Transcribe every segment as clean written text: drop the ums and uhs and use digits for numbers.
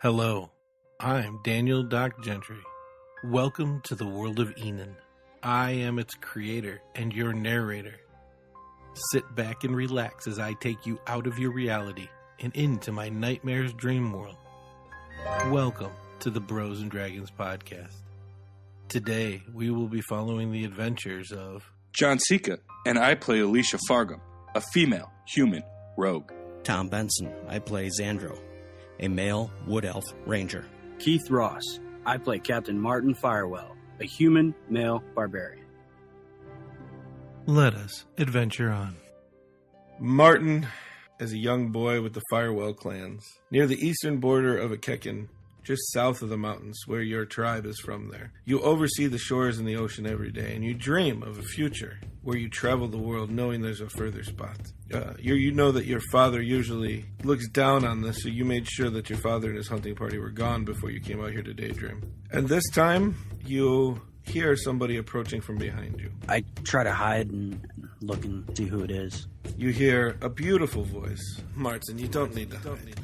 Hello, I'm Daniel Doc Gentry. Welcome to the world of Enon. I am its creator and your narrator. Sit back and relax as I take you out of your reality and into my nightmare's dream world. Welcome to the Bros and Dragons podcast. Today, we will be following the adventures of Jon Cejka, and I play Alicia Fargo, a female human rogue. Tom Bensen, I play Xandro, a male wood elf ranger. Keith Ross, I play Captain Martin Firewell, a human male barbarian. Let us adventure on. Martin, as a young boy with the Firewell clans, near the eastern border of Akekin, just south of the mountains where your tribe is from there. You oversee the shores and the ocean every day, and you dream of a future where you travel the world knowing there's a further spot. You know that your father usually looks down on this, so you made sure that your father and his hunting party were gone before you came out here to daydream. And this time, you hear somebody approaching from behind you. I try to hide and look and see who it is. You hear a beautiful voice. Martin, you don't need to hide.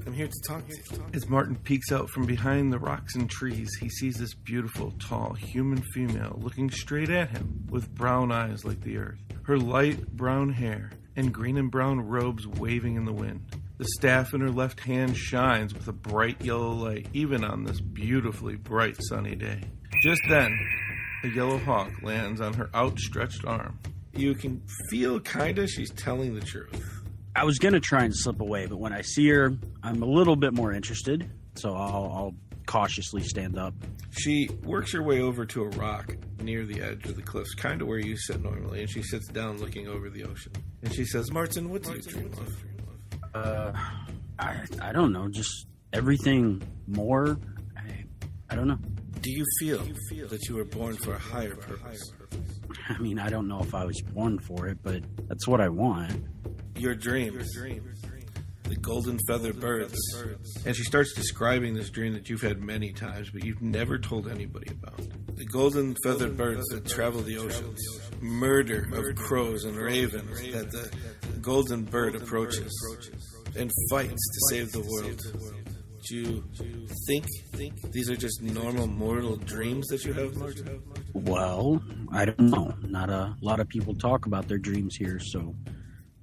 I'm here to talk to you. As Martin peeks out from behind the rocks and trees, he sees this beautiful, tall, human female looking straight at him with brown eyes like the earth. Her light brown hair and green and brown robes waving in the wind. The staff in her left hand shines with a bright yellow light, even on this beautifully bright sunny day. Just then, a yellow hawk lands on her outstretched arm. You can feel kinda she's telling the truth. I was going to try and slip away, but when I see her, I'm a little bit more interested, so I'll cautiously stand up. She works her way over to a rock near the edge of the cliffs, kind of where you sit normally, and she sits down looking over the ocean. And she says, Martin, what do you dream of? I don't know, just everything more. I don't know. Do you feel that you were born for a higher purpose? I mean, I don't know if I was born for it, but that's what I want. Your dreams. The golden feather birds. And she starts describing this dream that you've had many times, but you've never told anybody about. The golden feathered birds that travel the oceans. Murder of crows and ravens that the golden bird approaches and fights to save the world. Do you think these are just normal mortal dreams that you have, Martin? Well, I don't know. Not a lot of people talk about their dreams here, so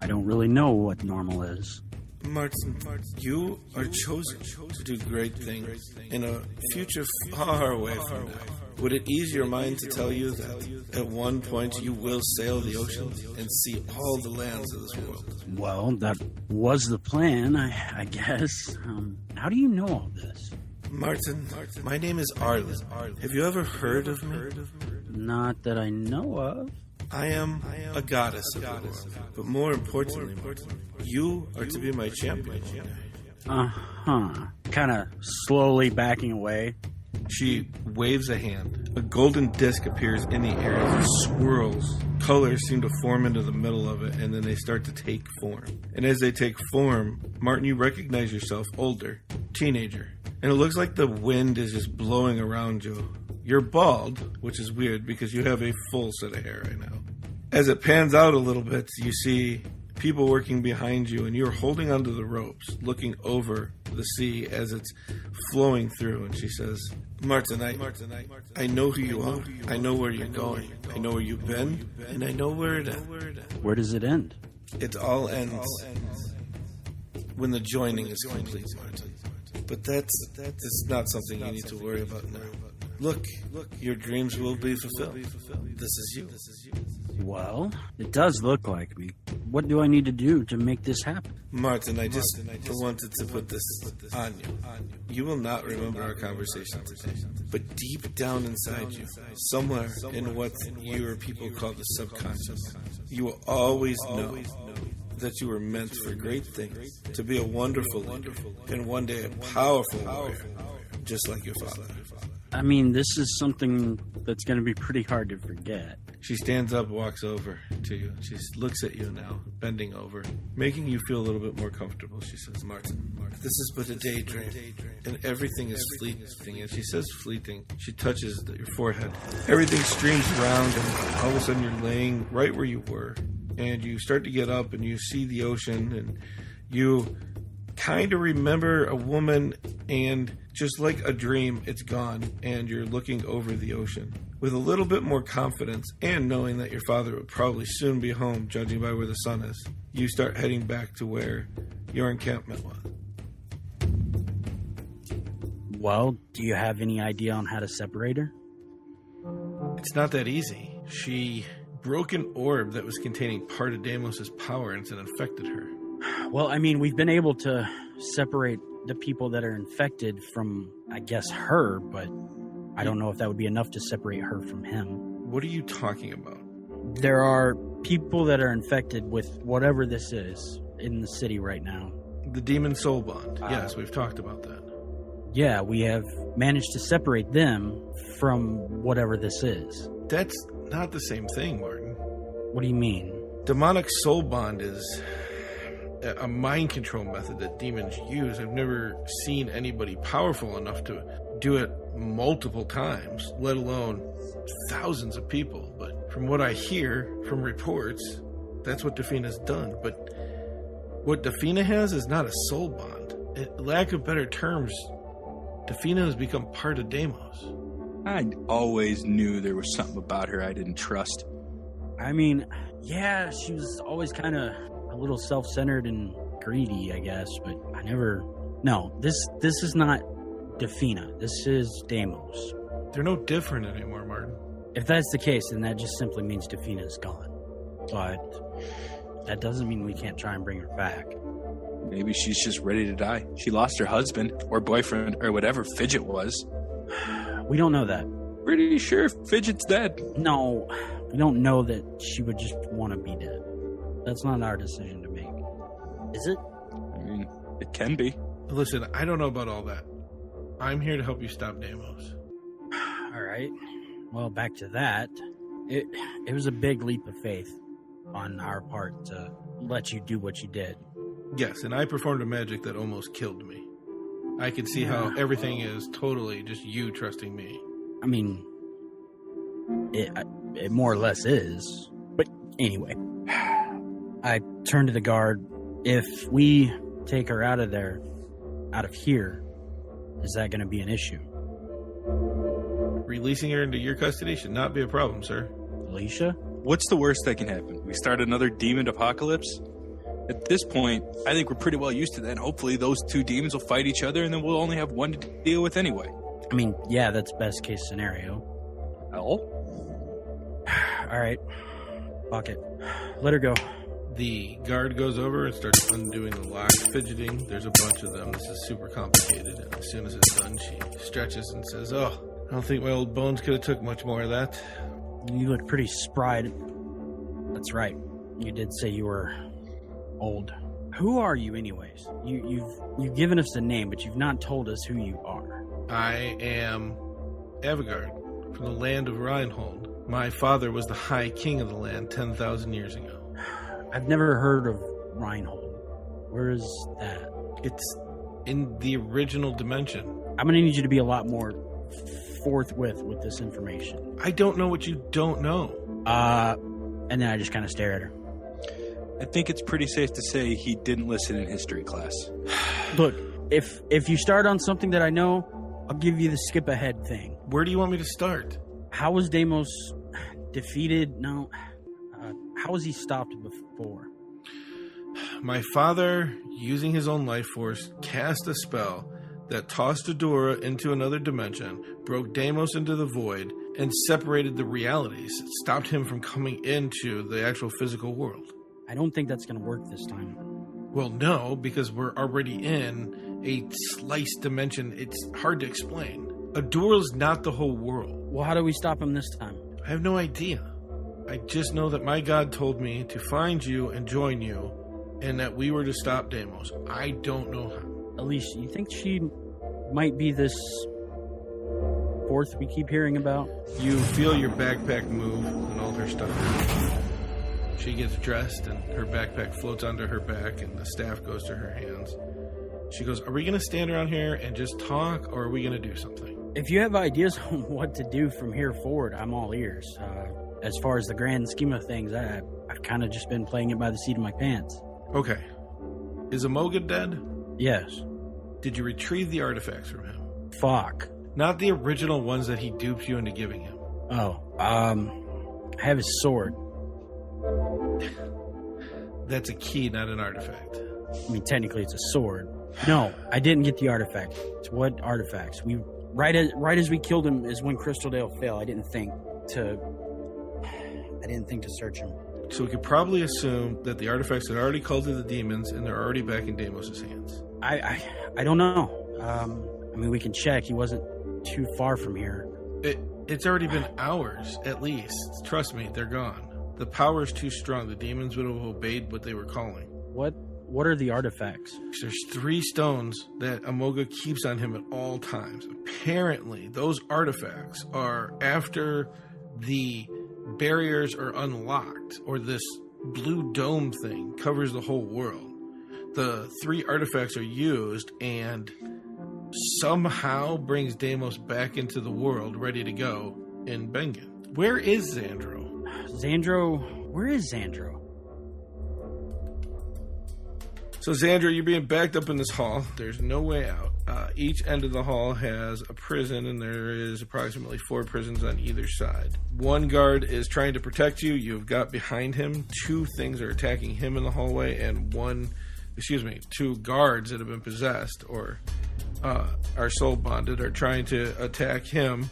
I don't really know what normal is. Martin, you are chosen to do great things in a future far away from now. Would it ease your mind to tell you that at one point you will sail the oceans and see all the lands of this world? Well, that was the plan, I guess. How do you know all this? Martin, my name is Arlen. Have you ever heard of me? Not that I know of. I am a goddess of the world. But more importantly, Martin, you are to be my champion one day. Uh-huh. Kind of slowly backing away. She waves a hand. A golden disc appears in the air as it swirls. Colors seem to form into the middle of it, and then they start to take form. And as they take form, Martin, you recognize yourself older, teenager. And it looks like the wind is just blowing around you. You're bald, which is weird because you have a full set of hair right now. As it pans out a little bit, you see people working behind you, and you're holding onto the ropes, looking over the sea as it's flowing through. And she says, Martin, I know who you are. I know where you're going. I know where you've been, and I know where it ends. Where does it end? It all ends when the joining is complete, Martin. But that's not something you need to worry about now. Look, your dreams will be fulfilled. This is you. Well, it does look like me. What do I need to do to make this happen? Martin, I just wanted to put this on you. You will not remember our conversation today. But deep down inside you, somewhere in what your people call the subconscious, you will always know that you were meant for great things, to be a wonderful leader, and one day a powerful warrior, just like your father. I mean, this is something that's going to be pretty hard to forget. She stands up, walks over to you. She looks at you now, bending over, making you feel a little bit more comfortable. She says, Martin, this is but a daydream, and everything is fleeting. And she says fleeting. She touches your forehead. Everything streams around, and all of a sudden you're laying right where you were. And you start to get up, and you see the ocean, and you kind of remember a woman, and just like a dream, it's gone, and you're looking over the ocean. With a little bit more confidence, and knowing that your father would probably soon be home, judging by where the sun is, you start heading back to where your encampment was. Well, do you have any idea on how to separate her? It's not that easy. She broke an orb that was containing part of Damos's power, and it infected her. Well, I mean, we've been able to separate the people that are infected from, I guess, her, but I don't know if that would be enough to separate her from him. What are you talking about? There are people that are infected with whatever this is in the city right now. The demon soul bond. Yes, we've talked about that. Yeah, we have managed to separate them from whatever this is. That's not the same thing, Martin. What do you mean? Demonic soul bond is a mind control method that demons use. I've never seen anybody powerful enough to do it multiple times, let alone thousands of people. But from what I hear from reports, that's what Defina's done. But what Defina has is not a soul bond. In lack of better terms, Defina has become part of Damos. I always knew there was something about her I didn't trust. I mean, yeah, she was always kind of a little self-centered and greedy, I guess, but I never... No, this is not Defina. This is Damos. They're no different anymore, Martin. If that's the case, then that just simply means Defina is gone. But that doesn't mean we can't try and bring her back. Maybe she's just ready to die. She lost her husband or boyfriend or whatever Fidget was. We don't know that. Pretty sure Fidget's dead. No, we don't know that she would just want to be dead. That's not our decision to make. Is it? I mean, it can be. Listen, I don't know about all that. I'm here to help you stop Damos. All right. Well, back to that. It was a big leap of faith on our part to let you do what you did. Yes, and I performed a magic that almost killed me. I could see how everything is totally just you trusting me. I mean, it more or less is. But anyway, I turned to the guard. If we take her out of there, out of here, is that going to be an issue? Releasing her into your custody should not be a problem, sir. Alicia? What's the worst that can happen? We start another demon apocalypse? At this point, I think we're pretty well used to that. Hopefully those two demons will fight each other and then we'll only have one to deal with anyway. I mean, yeah, that's best case scenario. Hell? All right. Fuck it. Let her go. The guard goes over and starts undoing the lock, fidgeting. There's a bunch of them. This is super complicated. And as soon as it's done, she stretches and says, "Oh, I don't think my old bones could have took much more of that." You look pretty spry. That's right. You did say you were old. Who are you anyways? You've given us a name, but you've not told us who you are. I am Avigard from the land of Reinhold. My father was the High King of the land 10,000 years ago. I've never heard of Reinhold. Where is that? It's in the original dimension. I'm going to need you to be a lot more forthwith with this information. I don't know what you don't know. And then I just kind of stare at her. I think it's pretty safe to say he didn't listen in history class. Look, if you start on something that I know, I'll give you the skip ahead thing. Where do you want me to start? How was Damos defeated? No. How was he stopped before? My father, using his own life force, cast a spell that tossed Adora into another dimension, broke Damos into the void, and separated the realities. It stopped him from coming into the actual physical world. I don't think that's going to work this time. Well, no, because we're already in a sliced dimension. It's hard to explain. Adora's not the whole world. Well, how do we stop him this time? I have no idea. I just know that my God told me to find you and join you, and that we were to stop Damos. I don't know how. Alicia, you think she might be this fourth we keep hearing about? You feel your backpack move and all her stuff. She gets dressed and her backpack floats onto her back and the staff goes to her hands. She goes, "Are we going to stand around here and just talk, or are we going to do something?" If you have ideas on what to do from here forward, I'm all ears. As far as the grand scheme of things, I've kind of just been playing it by the seat of my pants. Okay. Is Amoga dead? Yes. Did you retrieve the artifacts from him? Fuck. Not the original ones that he duped you into giving him. Oh, I have his sword. That's a key, not an artifact. I mean, technically it's a sword. No, I didn't get the artifact. It's what artifacts? Right as we killed him is when Crystal Dale fell. I didn't think to search him. So we could probably assume that the artifacts had already called to the demons and they're already back in Damos' hands. I don't know. I mean, we can check. He wasn't too far from here. It's already been hours, at least. Trust me, they're gone. The power's too strong. The demons would have obeyed what they were calling. What are the artifacts? There's 3 stones that Amoga keeps on him at all times. Apparently, those artifacts are after the barriers are unlocked, or this blue dome thing covers the whole world. The 3 artifacts are used and somehow brings Damos back into the world ready to go in Bengen. Where is Xandro? Where is Xandro? So Xandro, you're being backed up in this hall. There's no way out. Each end of the hall has a prison, and there is approximately 4 prisons on either side. 1 guard is trying to protect you. You've got behind him 2 things are attacking him in the hallway, and 2 guards that have been possessed or are soul bonded are trying to attack him.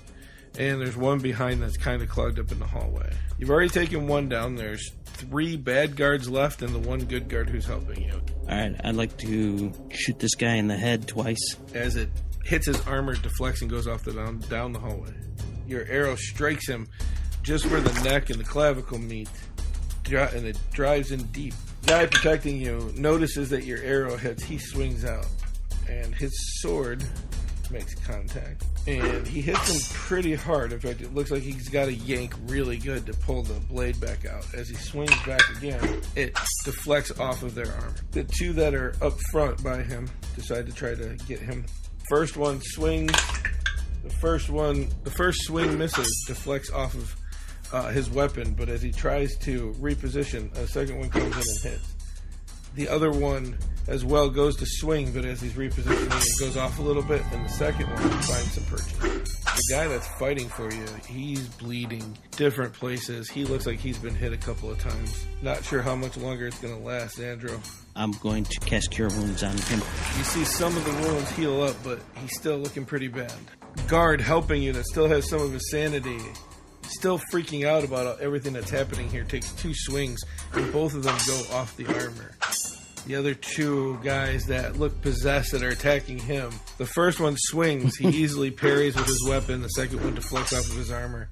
And there's 1 behind that's kind of clogged up in the hallway. You've already taken 1 down. There's 3 bad guards left and the 1 good guard who's helping you. Alright, I'd like to shoot this guy in the head twice. As it hits his armor, it deflects and goes off down the hallway. Your arrow strikes him just where the neck and the clavicle meet, and it drives in deep. The guy protecting you notices that your arrow hits. He swings out, and his sword makes contact. And he hits him pretty hard. In fact, it looks like he's got to yank really good to pull the blade back out. As he swings back again, it deflects off of their armor. The 2 that are up front by him decide to try to get him. First one swings. The first swing misses, deflects off of his weapon, but as he tries to reposition, a second one comes in and hits. The other one as well goes to swing, but as he's repositioning, it goes off a little bit, and the second one finds some purchase. The guy that's fighting for you, he's bleeding different places. He looks like he's been hit a couple of times. Not sure how much longer it's going to last, Xandro. I'm going to cast Cure Wounds on him. You see some of the wounds heal up, but he's still looking pretty bad. Guard helping you that still has some of his sanity, still freaking out about everything that's happening here, takes 2 swings, and both of them go off the armor. The other 2 guys that look possessed that are attacking him, the first one swings. He easily parries with his weapon. The second one deflects off of his armor.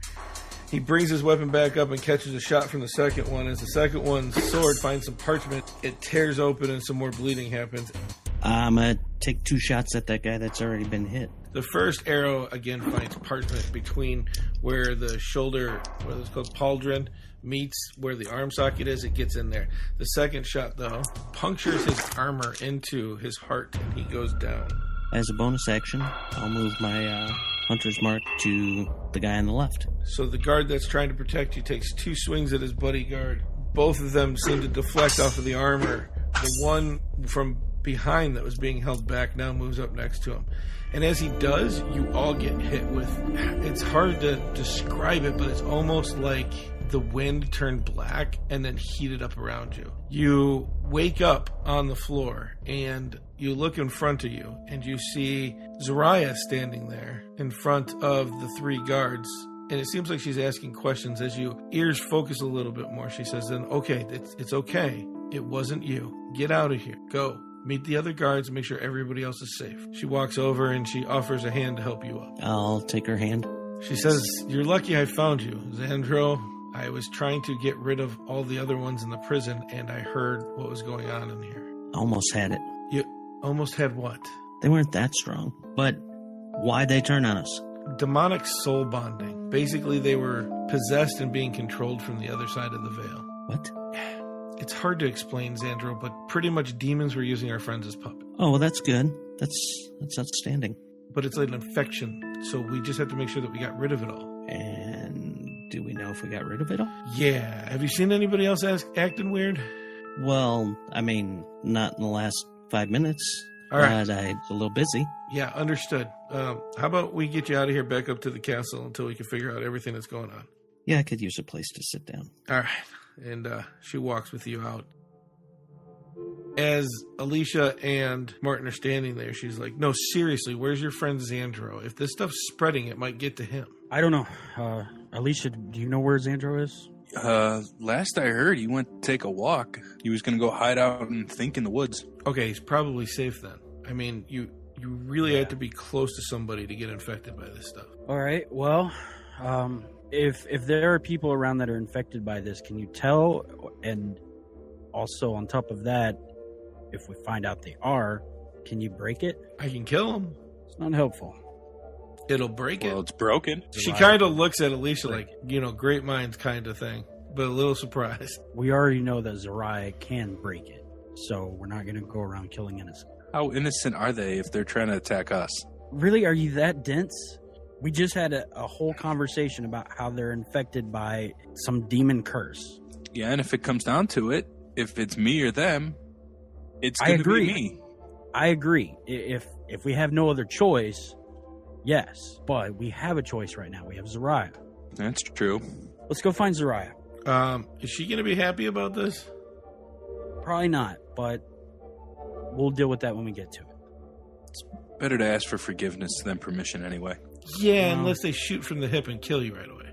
He brings his weapon back up and catches a shot from the second one. As the second one's sword finds some parchment, it tears open and some more bleeding happens. I'm going to take 2 shots at that guy that's already been hit. The first arrow, again, finds parchment between where the shoulder, what is called pauldron, meets where the arm socket is. It gets in there. The second shot, though, punctures his armor into his heart, and he goes down. As a bonus action, I'll move my hunter's mark to the guy on the left. So the guard that's trying to protect you takes 2 swings at his buddy guard. Both of them seem to deflect off of the armor. The one from behind that was being held back now moves up next to him. And as he does, you all get hit with... It's hard to describe it, but it's almost like the wind turned black and then heated up around you. You wake up on the floor and you look in front of you and you see Zariah standing there in front of the 3 guards. And it seems like she's asking questions. As your ears focus a little bit more, she says, "Then okay, it's okay. It wasn't you. Get out of here. Go. Meet the other guards and make sure everybody else is safe." She walks over and she offers a hand to help you up. I'll take her hand. She says, "You're lucky I found you, Xandro. I was trying to get rid of all the other ones in the prison, and I heard what was going on in here." Almost had it. You almost had what? They weren't that strong. But why'd they turn on us? Demonic soul bonding. Basically, they were possessed and being controlled from the other side of the veil. What? It's hard to explain, Xandro, but pretty much demons were using our friends as puppets. Oh, well, that's good. That's outstanding. But it's like an infection, so we just have to make sure that we got rid of it all. And do we know if we got rid of it all? Yeah. Have you seen anybody else acting weird? Well, I mean, not in the last 5 minutes. All right. But I'm a little busy. Yeah, understood. How about we get you out of here back up to the castle until we can figure out everything that's going on? Yeah, I could use a place to sit down. All right. And she walks with you out. As Alicia and Martin are standing there, she's like, no, seriously, where's your friend Xandro? If this stuff's spreading, it might get to him. I don't know. Alicia, do you know where Xandro is? Last I heard, he went to take a walk. He was going to go hide out and think in the woods. Okay, he's probably safe then. I mean, you really have to be close to somebody to get infected by this stuff. All right. Well, if there are people around that are infected by this, can you tell? And also on top of that, if we find out they are, can you break it? I can kill him. It's not helpful. It'll break it. Well, it's broken. She kind of looks at Alicia like, great minds kind of thing, but a little surprised. We already know that Zariah can break it, so we're not going to go around killing innocent. How innocent are they if they're trying to attack us? Really? Are you that dense? We just had a whole conversation about how they're infected by some demon curse. Yeah, and if it comes down to it, if it's me or them, it's going to be me. I agree. If we have no other choice, yes. But we have a choice right now. We have Zariah. That's true. Let's go find Zariah. Is she going to be happy about this? Probably not, but we'll deal with that when we get to it. It's better to ask for forgiveness than permission anyway. Yeah, unless they shoot from the hip and kill you right away.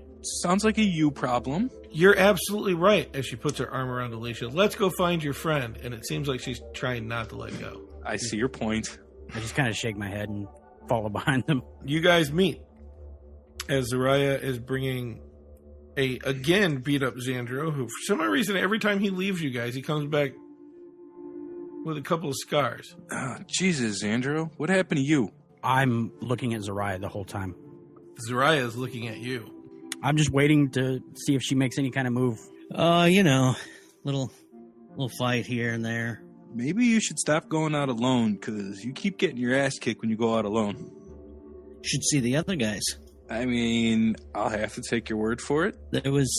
Sounds like a you problem. You're absolutely right, as she puts her arm around Alicia. Let's go find your friend. And it seems like she's trying not to let go. I see your point. I just kind of shake my head and follow behind them. You guys meet as Zariah is bringing a, again, beat up Xandro, who for some reason, every time he leaves you guys, he comes back with a couple of scars. Oh, Jesus, Xandro. What happened to you? I'm looking at Zariah the whole time. Zariah is looking at you. I'm just waiting to see if she makes any kind of move. Little fight here and there. Maybe you should stop going out alone, because you keep getting your ass kicked when you go out alone. You should see the other guys. I mean, I'll have to take your word for it. There was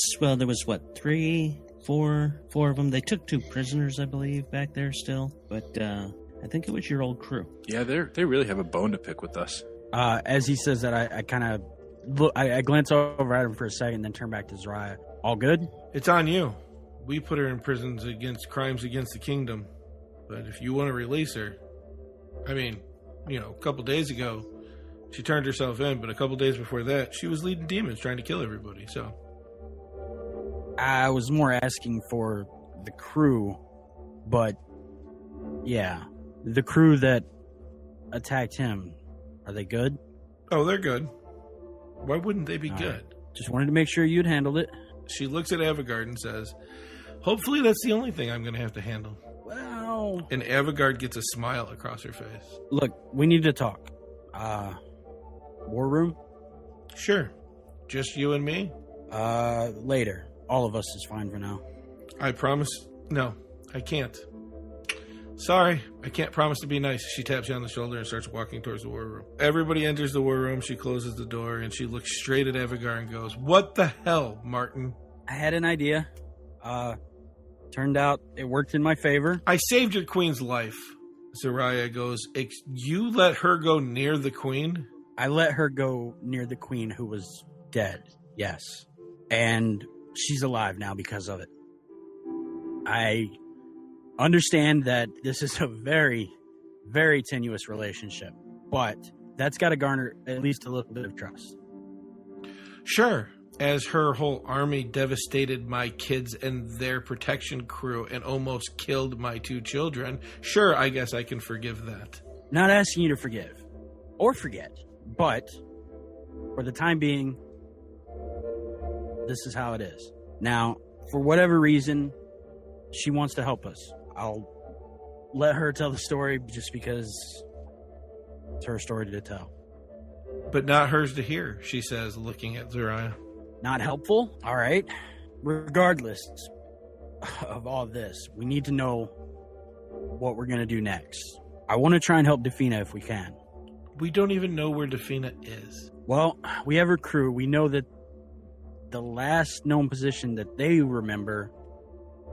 what, 3, 4 of them. They took 2 prisoners, I believe, back there still. But I think it was your old crew. Yeah, they really have a bone to pick with us. As he says that, I kind of look. I glance over at him for a second, then turn back to Zariah. All good? It's on you. We put her in prisons against crimes against the kingdom. But if you want to release her, I mean, a couple days ago, she turned herself in, but a couple days before that, she was leading demons trying to kill everybody, so. I was more asking for the crew, but yeah. The crew that attacked him, are they good? Oh, they're good. Why wouldn't they be good? Right. Just wanted to make sure you'd handled it. She looks at Avigard and says, hopefully that's the only thing I'm going to have to handle. Well... And Avigard gets a smile across her face. Look, we need to talk. War room? Sure. Just you and me? Later. All of us is fine for now. I promise. No, I can't. Sorry, I can't promise to be nice. She taps you on the shoulder and starts walking towards the war room. Everybody enters the war room. She closes the door and she looks straight at Avigard and goes, what the hell, Martin? I had an idea. Turned out it worked in my favor. I saved your queen's life. Zariah goes, you let her go near the queen? I let her go near the queen who was dead, yes. And she's alive now because of it. I understand that this is a very, very tenuous relationship, but that's got to garner at least a little bit of trust. Sure. As her whole army devastated my kids and their protection crew and almost killed my 2 children, sure, I guess I can forgive that. Not asking you to forgive or forget, but for the time being, this is how it is. Now, for whatever reason, she wants to help us. I'll let her tell the story just because it's her story to tell. But not hers to hear, she says, looking at Zariah. Not helpful? All right. Regardless of all this, we need to know what we're going to do next. I want to try and help Defina if we can. We don't even know where Defina is. Well, we have her crew. We know that the last known position that they remember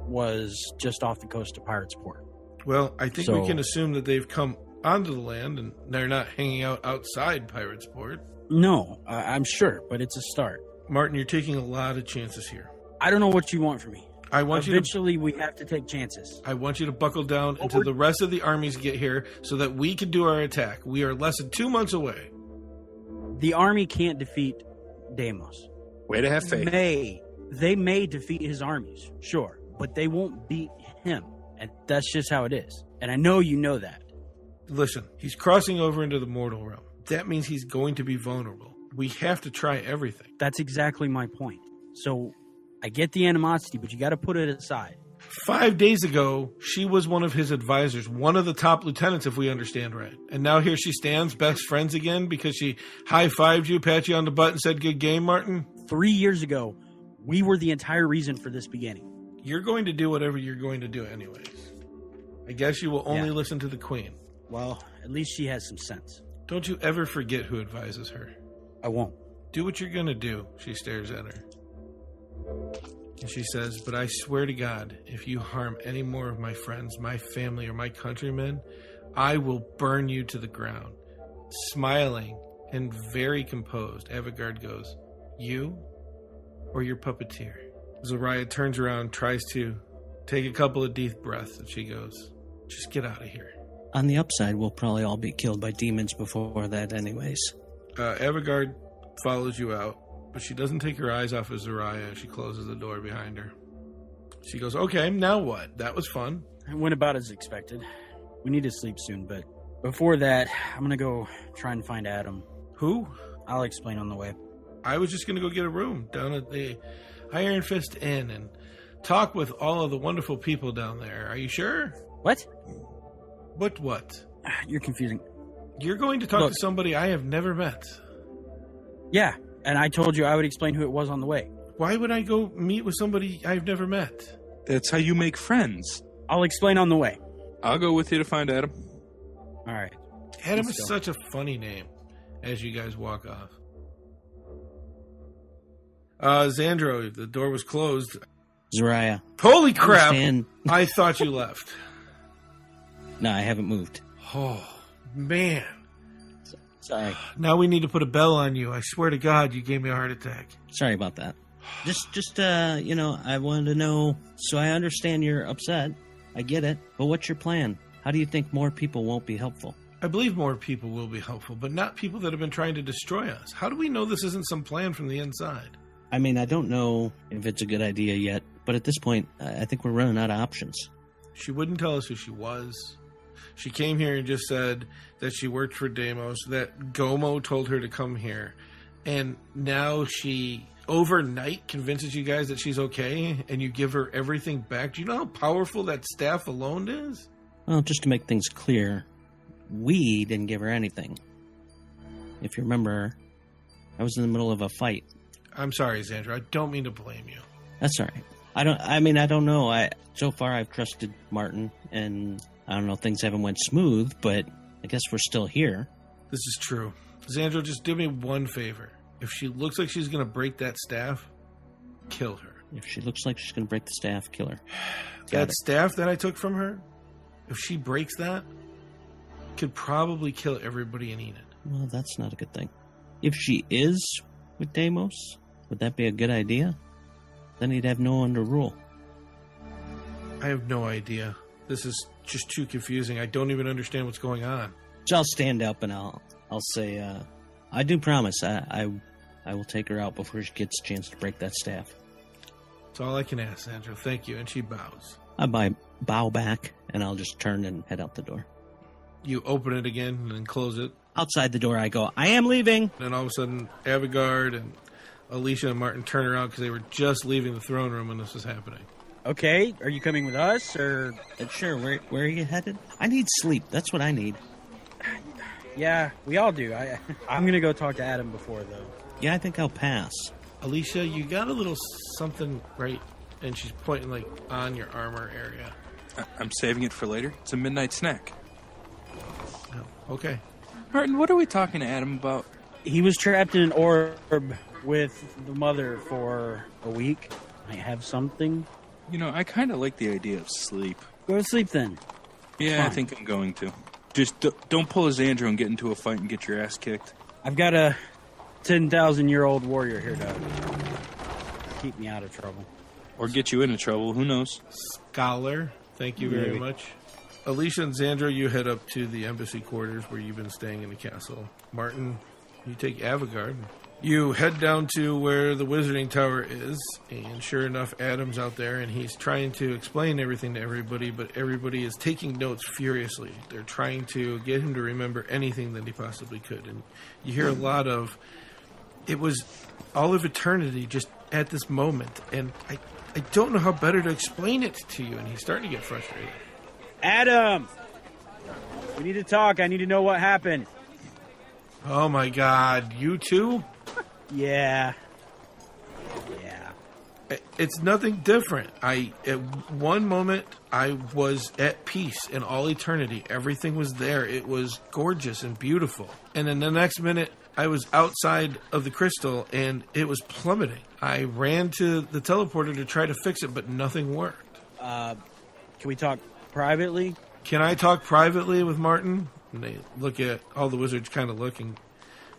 was just off the coast of Pirates Port. Well, I think we can assume that they've come onto the land and they're not hanging out outside Pirate's Port. No, I'm sure, but it's a start. Martin, you're taking a lot of chances here. I don't know what you want from me. Eventually, we have to take chances. I want you to buckle down until the rest of the armies get here so that we can do our attack. We are less than 2 months away. The army can't defeat Damos. Way to have faith. They may defeat his armies, sure, but they won't beat him. And that's just how it is. And I know you know that. Listen, he's crossing over into the mortal realm. That means he's going to be vulnerable. We have to try everything. That's exactly my point. So I get the animosity, but you got to put it aside. 5 days ago, she was one of his advisors, one of the top lieutenants, if we understand right. And now here she stands, best friends again, because she high-fived you, pat you on the butt, and said, good game, Martin? 3 years ago, we were the entire reason for this beginning. You're going to do whatever you're going to do anyways. I guess you will only listen to the queen. Well, at least she has some sense. Don't you ever forget who advises her. I won't. Do what you're going to do, she stares at her. And she says, but I swear to God, if you harm any more of my friends, my family, or my countrymen, I will burn you to the ground. Smiling and very composed, Avigard goes, you or your puppeteer? Zariah turns around, tries to take a couple of deep breaths, and she goes, just get out of here. On the upside, we'll probably all be killed by demons before that anyways. Avigard follows you out, but she doesn't take her eyes off of Zariah. She closes the door behind her. She goes, okay, now what? That was fun. It went about as expected. We need to sleep soon, but before that, I'm going to go try and find Adam. Who? I'll explain on the way. I was just going to go get a room down at the Iron Fist Inn and talk with all of the wonderful people down there. Are you sure? What? What? You're confusing. You're going to talk to somebody I have never met. Yeah, and I told you I would explain who it was on the way. Why would I go meet with somebody I've never met? That's how you make friends. I'll explain on the way. I'll go with you to find Adam. All right. Adam is such a funny name as you guys walk off. Xandro, the door was closed. Zariah. Holy crap! I thought you left. No, I haven't moved. Oh, man. Sorry. Now we need to put a bell on you. I swear to God, you gave me a heart attack. Sorry about that. Just I wanted to know, so I understand you're upset. I get it. But what's your plan? How do you think more people won't be helpful? I believe more people will be helpful, but not people that have been trying to destroy us. How do we know this isn't some plan from the inside? I mean, I don't know if it's a good idea yet, but at this point, I think we're running out of options. She wouldn't tell us who she was. She came here and just said that she worked for Damos, that Gomo told her to come here. And now she, overnight, convinces you guys that she's okay, and you give her everything back. Do you know how powerful that staff alone is? Well, just to make things clear, we didn't give her anything. If you remember, I was in the middle of a fight. I'm sorry, Xandro. I don't mean to blame you. That's all right. I don't know. So far I've trusted Martin, and I don't know, things haven't went smooth, but I guess we're still here. This is true. Xandro, just do me one favor. If she looks like she's going to break that staff, kill her. If she looks like she's going to break the staff, kill her. That staff that I took from her, if she breaks that, could probably kill everybody in Enid. Well, that's not a good thing. If she is with Damos, would that be a good idea? Then he'd have no one to rule. I have no idea. This is just too confusing. I don't even understand what's going on. So I'll stand up and I'll say, I do promise I will take her out before she gets a chance to break that staff. That's all I can ask, Sandra. Thank you. And she bows. I bow back and I'll just turn and head out the door. You open it again and then close it. Outside the door I go, I am leaving. Then all of a sudden, Avigard and Alicia and Martin turn around because they were just leaving the throne room when this was happening. Okay, are you coming with us, or...? Sure, where are you headed? I need sleep, that's what I need. Yeah, we all do. I'm going to go talk to Adam before, though. Yeah, I think I'll pass. Alicia, you got a little something right, and she's pointing, on your armor area. I'm saving it for later. It's a midnight snack. Oh, okay. Martin, what are we talking to Adam about? He was trapped in an orb with the mother for a week. I have something. You know, I kind of like the idea of sleep. Go to sleep then. Yeah, I think I'm going to. Just don't pull a Xandro and get into a fight and get your ass kicked. I've got a 10,000-year-old warrior here to keep me out of trouble. Or get you into trouble. Who knows? Scholar, thank you very Maybe. much. Alicia and Xandro, you head up to the embassy quarters where you've been staying in the castle. Martin, you take Avigard. You head down to where the wizarding tower is, and sure enough, Adam's out there, and he's trying to explain everything to everybody, but everybody is taking notes furiously. They're trying to get him to remember anything that he possibly could, and you hear a lot of, it was all of eternity just at this moment, and I don't know how better to explain it to you, and he's starting to get frustrated. Adam! We need to talk. I need to know what happened. Oh my god, you too? Yeah. It's nothing different. At one moment, I was at peace in all eternity. Everything was there. It was gorgeous and beautiful. And then the next minute, I was outside of the crystal, and it was plummeting. I ran to the teleporter to try to fix it, but nothing worked. Can we talk privately? Can I talk privately with Martin? And they look at all the wizards kind of looking.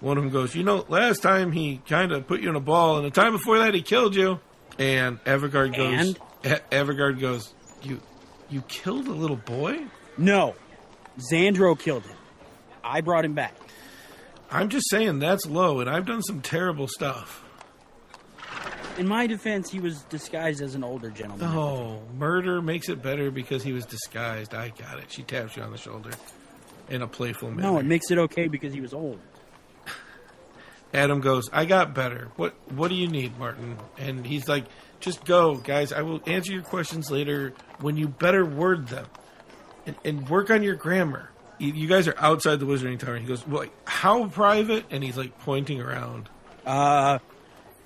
One of them goes, last time he kind of put you in a ball, and the time before that he killed you. And Avigard goes, Avigard goes, you killed a little boy? No. Xandro killed him. I brought him back. I'm just saying that's low, and I've done some terrible stuff. In my defense, he was disguised as an older gentleman. Oh, murder makes it better because he was disguised. I got it. She taps you on the shoulder in a playful manner. No, it makes it okay because he was old. Adam goes, I got better. What do you need, Martin? And he's like, just go, guys. I will answer your questions later when you better word them. And work on your grammar. You guys are outside the Wizarding Tower. And he goes, well, how private? And he's like pointing around.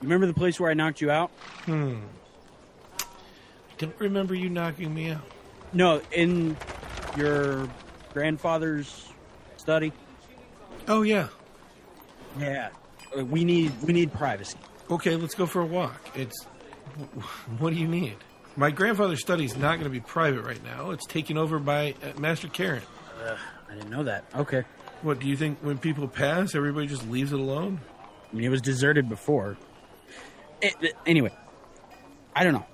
Remember the place where I knocked you out? I don't remember you knocking me out. No, in your grandfather's study. Oh, yeah. Yeah. We need privacy. Okay, let's go for a walk. What do you need? My grandfather's study is not going to be private right now. It's taken over by Master Karen. I didn't know that. Okay. What, do you think when people pass, everybody just leaves it alone? I mean, it was deserted before. Anyway, I don't know.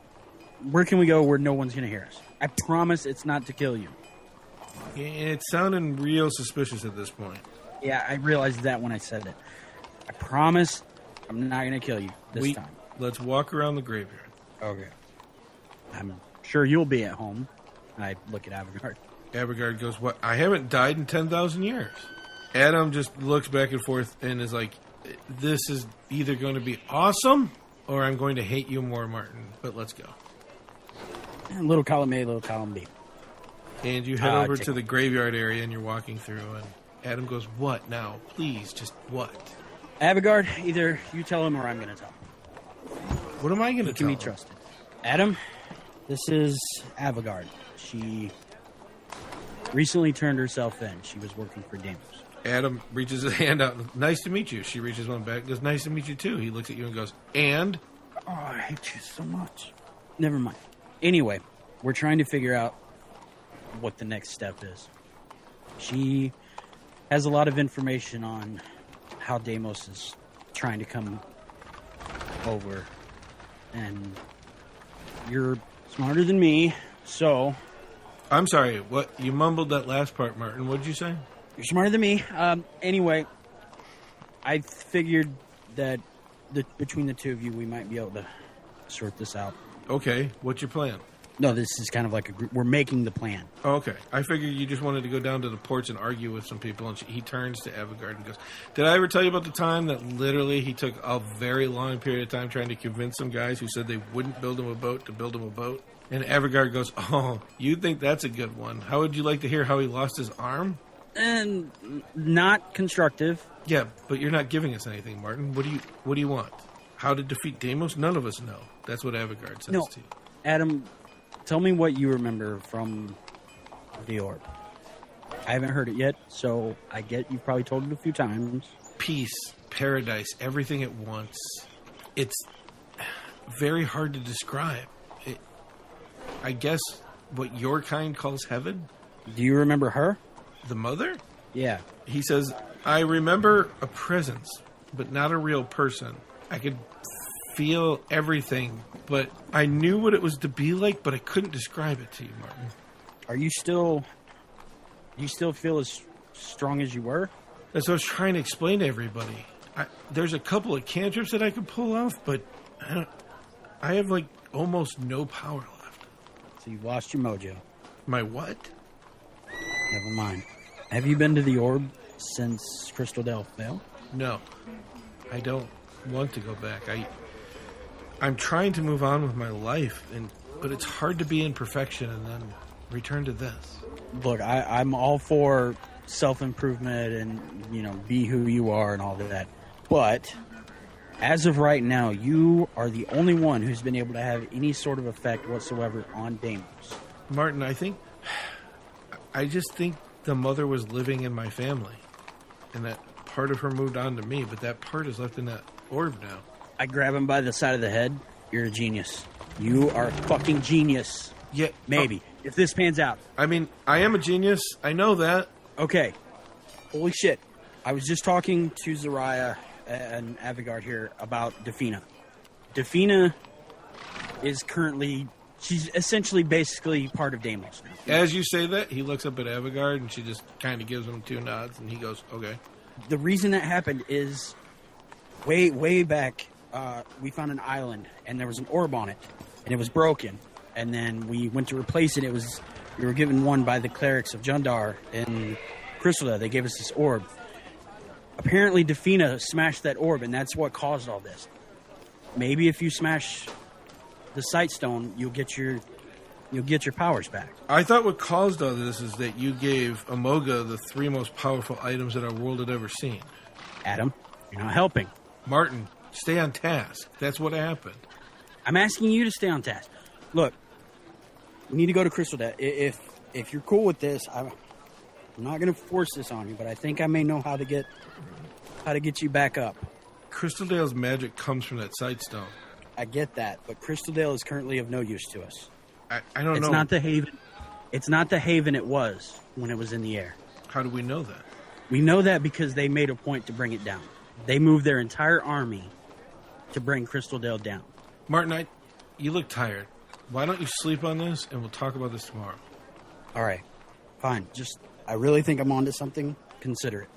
Where can we go where no one's going to hear us? I promise it's not to kill you. Yeah, it's sounding real suspicious at this point. Yeah, I realized that when I said it. I promise I'm not going to kill you this time. Let's walk around the graveyard. Okay. I'm sure you'll be at home. I look at Avigard. Avigard goes, what? I haven't died in 10,000 years. Adam just looks back and forth and is like, this is either going to be awesome or I'm going to hate you more, Martin. But let's go. And little column A, little column B. And you head over to the graveyard area and you're walking through and Adam goes, what now? Please, just what? Avigard, either you tell him or I'm going to tell him. What am I going to tell him? him? Can be trusted. Adam, this is Avigard. She recently turned herself in. She was working for Damos. Adam reaches his hand out. Nice to meet you. She reaches one back. Goes, nice to meet you too. He looks at you and goes, and? Oh, I hate you so much. Never mind. Anyway, we're trying to figure out what the next step is. She has a lot of information on how Damos is trying to come over. And you're smarter than me, so... I'm sorry, what? You mumbled that last part, Martin. What did you say? You're smarter than me. Anyway, I figured that between the two of you, we might be able to sort this out. Okay, what's your plan? No, this is kind of like a group. We're making the plan. Oh, okay. I figured you just wanted to go down to the porch and argue with some people, and he turns to Avigard and goes, did I ever tell you about the time that literally he took a very long period of time trying to convince some guys who said they wouldn't build him a boat to build him a boat? And Avigard goes, oh, you think that's a good one. How would you like to hear how he lost his arm? And not constructive. Yeah, but you're not giving us anything, Martin. What do you want? How to defeat Damos? None of us know. That's what Avigard says to you. Adam, tell me what you remember from the orb. I haven't heard it yet, so I get you've probably told it a few times. Peace, paradise, everything at once. It's very hard to describe. I guess what your kind calls heaven? Do you remember her? The mother? Yeah. He says, I remember a presence, but not a real person. I could feel everything, but I knew what it was to be like, but I couldn't describe it to you, Martin. Do you still feel as strong as you were? That's what I was trying to explain to everybody. There's a couple of cantrips that I could pull off, but I have like almost no power left. So you've lost your mojo. My what? Never mind. Have you been to the orb since Crystal Dale fell? No, I don't want to go back. I'm trying to move on with my life, but it's hard to be in perfection and then return to this. Look, I'm all for self-improvement and, be who you are and all of that. But as of right now, you are the only one who's been able to have any sort of effect whatsoever on Damos. Martin, I just think the mother was living in my family, and that part of her moved on to me, but that part is left in that orb now. I grab him by the side of the head. You're a genius. You are a fucking genius. Yeah. Maybe. If this pans out. I mean, I am a genius. I know that. Okay. Holy shit. I was just talking to Zariah and Avigard here about Defina. Defina is currently... She's essentially basically part of Damos now. As you say that, he looks up at Avigard, and she just kind of gives him 2 nods, and he goes, okay. The reason that happened is way back, we found an island, and there was an orb on it, and it was broken. And then we went to replace it. We were given one by the clerics of Jundar in Crystal. They gave us this orb. Apparently, Defina smashed that orb, and that's what caused all this. Maybe if you smash the Sightstone, you'll get your powers back. I thought what caused all this is that you gave Amoga the 3 most powerful items that our world had ever seen. Adam, you're not helping. Martin, stay on task. That's what happened. I'm asking you to stay on task. Look, we need to go to Crystal Death. If you're cool with this, I'm not going to force this on you, but I think I may know how to get you back up. Crystal Dale's magic comes from that Sightstone. I get that, but Crystal Dale is currently of no use to us. I don't know. It's not the haven. It's not the haven it was when it was in the air. How do we know that? We know that because they made a point to bring it down. They moved their entire army to bring Crystal Dale down. Martin, you look tired. Why don't you sleep on this, and we'll talk about this tomorrow. All right. Fine. I really think I'm onto something. Consider it.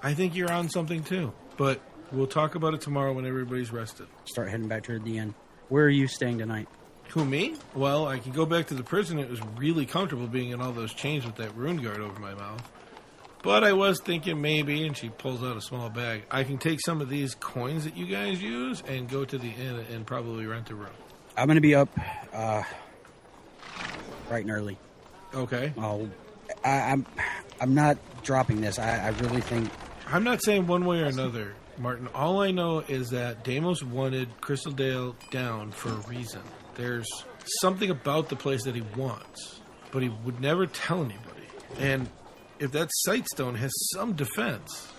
I think you're on something, too. But we'll talk about it tomorrow when everybody's rested. Start heading back to the inn. Where are you staying tonight? Who, me? Well, I can go back to the prison. It was really comfortable being in all those chains with that rune guard over my mouth. But I was thinking maybe, and she pulls out a small bag, I can take some of these coins that you guys use and go to the inn and probably rent a room. I'm going to be up bright and early. Okay. I'm not dropping this. I really think... I'm not saying one way or another, Martin. All I know is that Damos wanted Crystal Dale down for a reason. There's something about the place that he wants, but he would never tell anybody. And if that Sightstone has some defense,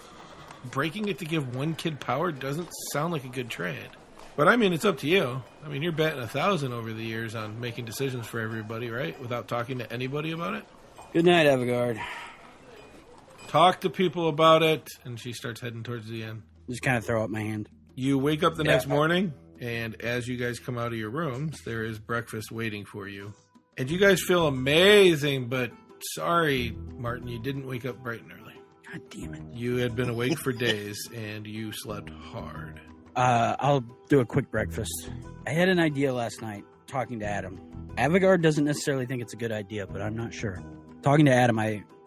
breaking it to give one kid power doesn't sound like a good trade. But I mean, it's up to you. I mean, you're betting 1,000 over the years on making decisions for everybody, right? Without talking to anybody about it? Good night, Avigard. Talk to people about it. And she starts heading towards the end. Just kind of throw up my hand. You wake up the next morning, and as you guys come out of your rooms, there is breakfast waiting for you. And you guys feel amazing, but sorry, Martin, you didn't wake up bright and early. God damn it. You had been awake for days, and you slept hard. I'll do a quick breakfast. I had an idea last night talking to Adam. Avigard doesn't necessarily think it's a good idea, but I'm not sure. Talking to Adam,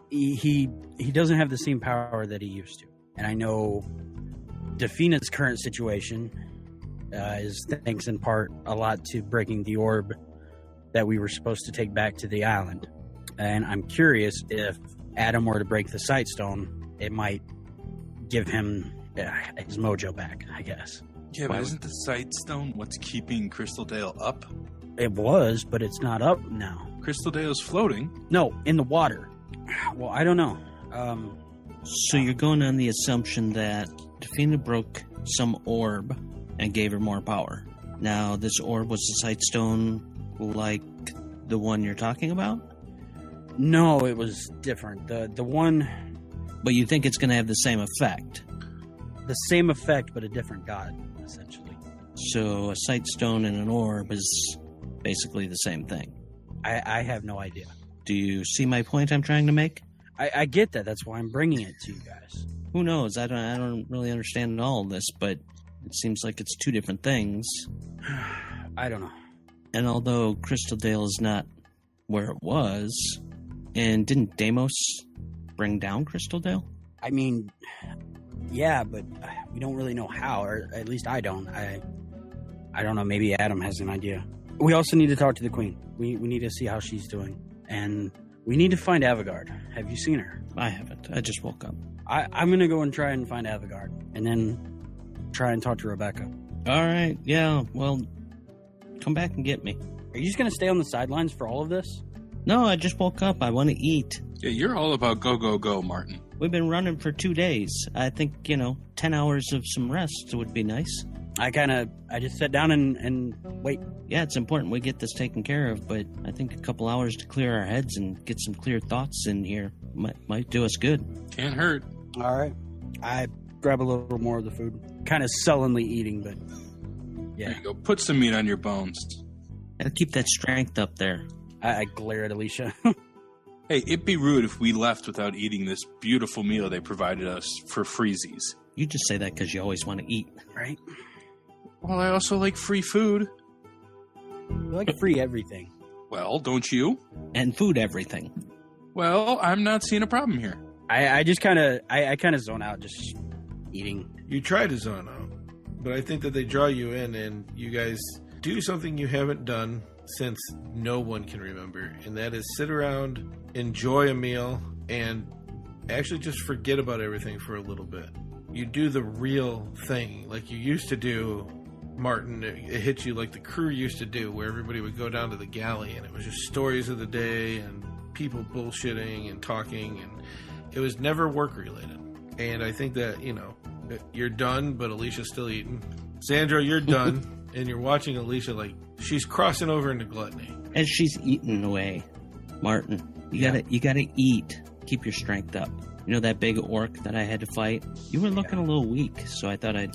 he doesn't have the same power that he used to. And I know Defina's current situation is thanks in part a lot to breaking the orb that we were supposed to take back to the island. And I'm curious if Adam were to break the Sightstone, it might give him his mojo back, I guess. Yeah, but isn't the Sightstone what's keeping Crystal Dale up? It was, but it's not up now. Crystal Dale's floating. No, in the water. Well, I don't know. So you're going on the assumption that Defina broke some orb and gave her more power. Now, this orb was a Sightstone like the one you're talking about? No, it was different. The one, But you think it's going to have the same effect. the same effect, but a different god, essentially. So a sight stone and an orb is basically the same thing. I have no idea. Do you see my point I'm trying to make? I get that. That's why I'm bringing it to you guys. Who knows? I don't really understand all of this, but it seems like it's two different things. I don't know. And although Crystal Dale is not where it was, and didn't Damos bring down Crystal Dale? I mean, yeah, but we don't really know how, or at least I don't. I don't know. Maybe Adam has an idea. We also need to talk to the Queen. We need to see how she's doing. And we need to find Avigard. Have you seen her? I haven't. I just woke up. I'm going to go and try and find Avigard. And then try and talk to Rebecca. All right. Yeah, well, come back and get me. Are you just going to stay on the sidelines for all of this? No, I just woke up. I want to eat. Yeah, you're all about go, go, go, Martin. We've been running for 2 days. I think, 10 hours of some rest would be nice. I just sat down and wait. Yeah, it's important we get this taken care of, but I think a couple hours to clear our heads and get some clear thoughts in here might do us good. Can't hurt. All right. I grab a little more of the food. Kind of sullenly eating, but yeah. There you go. Put some meat on your bones. Gotta keep that strength up there. I glare at Alicia. Hey, it'd be rude if we left without eating this beautiful meal they provided us for freezies. You just say that because you always want to eat. Right? Well, I also like free food. We like free everything. Well, don't you? And food everything. Well, I'm not seeing a problem here. I just kind of zone out just eating. You try to zone out, but I think that they draw you in and you guys do something you haven't done since no one can remember, and that is sit around, enjoy a meal, and actually just forget about everything for a little bit. You do the real thing like you used to do, Martin. It hits you like the crew used to do, where everybody would go down to the galley and it was just stories of the day and people bullshitting and talking, and it was never work related. And I think that, you're done, but Alicia's still eating. Sandra, you're done, and you're watching Alicia like she's crossing over into gluttony. As she's eating away, Martin, you gotta eat. Keep your strength up. You know that big orc that I had to fight? You were looking a little weak, so I thought I'd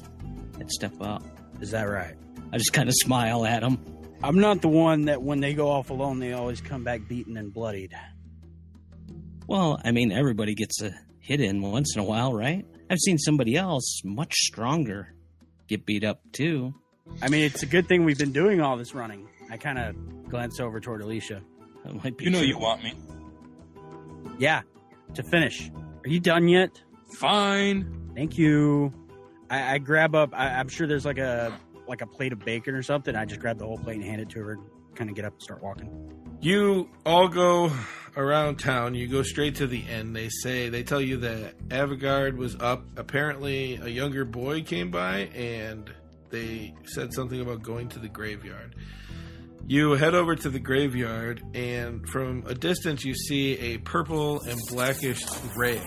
step up. Is that right? I just kind of smile at him. I'm not the one that when they go off alone, they always come back beaten and bloodied. Well, I mean, everybody gets a hit in once in a while, right? I've seen somebody else, much stronger, get beat up too. I mean, it's a good thing we've been doing all this running. I kind of glance over toward Alicia. That might be You know true. you want me. Yeah, to finish. Are you done yet? Fine. Thank you. I grab up. I'm sure there's like a plate of bacon or something. I just grab the whole plate and hand it to her and kind of get up and start walking. You all go around town. You go straight to the end. They tell you that Avigard was up. Apparently, a younger boy came by, and they said something about going to the graveyard. You head over to the graveyard, and from a distance, you see a purple and blackish ray.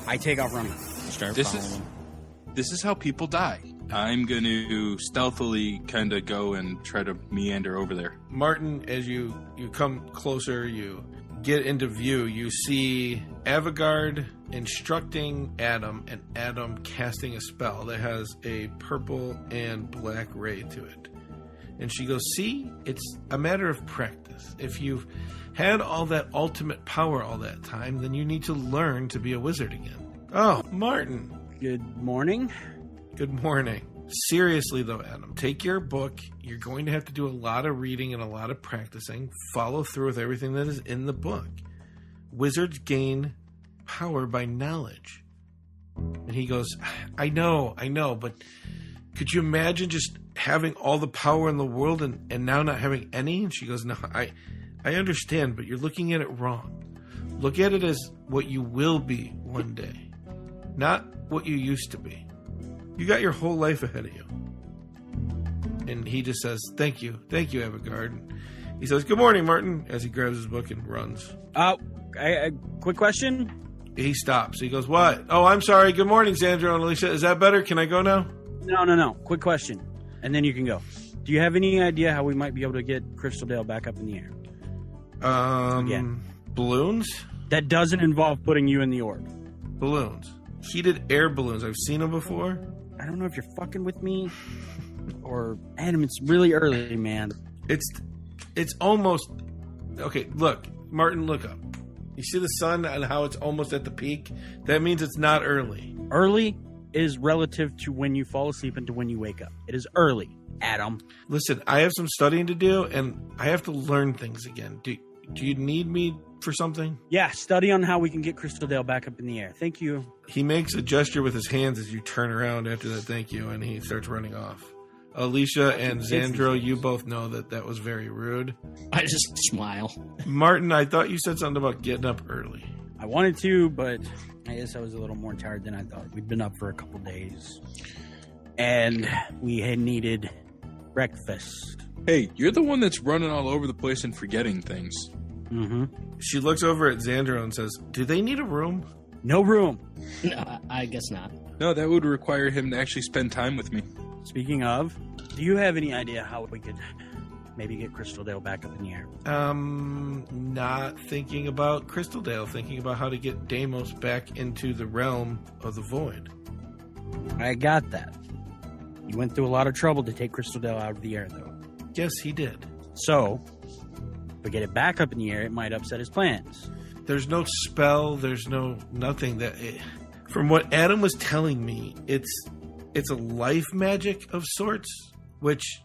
I take off running. Start This following is- him. This is how people die. I'm going to stealthily kind of go and try to meander over there. Martin, as you come closer, you get into view, you see Avigard instructing Adam, and Adam casting a spell that has a purple and black ray to it. And she goes, see, it's a matter of practice. If you've had all that ultimate power all that time, then you need to learn to be a wizard again. Oh, Martin. Good morning. Good morning. Seriously, though, Adam, take your book. You're going to have to do a lot of reading and a lot of practicing. Follow through with everything that is in the book. Wizards gain power by knowledge. And he goes, I know, but could you imagine just having all the power in the world and now not having any? And she goes, no, I understand, but you're looking at it wrong. Look at it as what you will be one day, not what you used to be. You got your whole life ahead of you. And he just says, thank you, Avigard. He says, good morning, Martin, as he grabs his book and runs. Quick question. He stops. He goes, what? Oh, I'm sorry. Good morning, Sandra and Alicia. Is that better? Can I go now? No. Quick question. And then you can go. Do you have any idea how we might be able to get Crystal Dale back up in the air? Again. Balloons? That doesn't involve putting you in the orb. Balloons. Heated air balloons. I've seen them before. I don't know if you're fucking with me or Adam. It's really early, man. It's almost okay. Look, Martin, look up. You see the sun and how it's almost at the peak? That means it's not early. Early is relative to when you fall asleep and to when you wake up. It is early, Adam. Listen, I have some studying to do, and I have to learn things again. Do you need me for something? Yeah, study on how we can get Crystal Dale back up in the air. Thank you. He makes a gesture with his hands as you turn around after that thank you, and he starts running off. Alicia and Xandro, you both know that was very rude. I just smile. Martin, I thought you said something about getting up early. I wanted to, but I guess I was a little more tired than I thought. We'd been up for a couple days, and we had needed breakfast. Hey, you're the one that's running all over the place and forgetting things. Mm-hmm. She looks over at Xandro and says, do they need a room? No room. No, I guess not. No, that would require him to actually spend time with me. Speaking of, do you have any idea how we could maybe get Crystal Dale back up in the air? Not thinking about Crystal Dale, thinking about how to get Damos back into the realm of the void. I got that. You went through a lot of trouble to take Crystal Dale out of the air, though. Yes, he did. So, if we get it back up in the air, it might upset his plans. There's no spell, there's no nothing that... From what Adam was telling me, it's a life magic of sorts, which,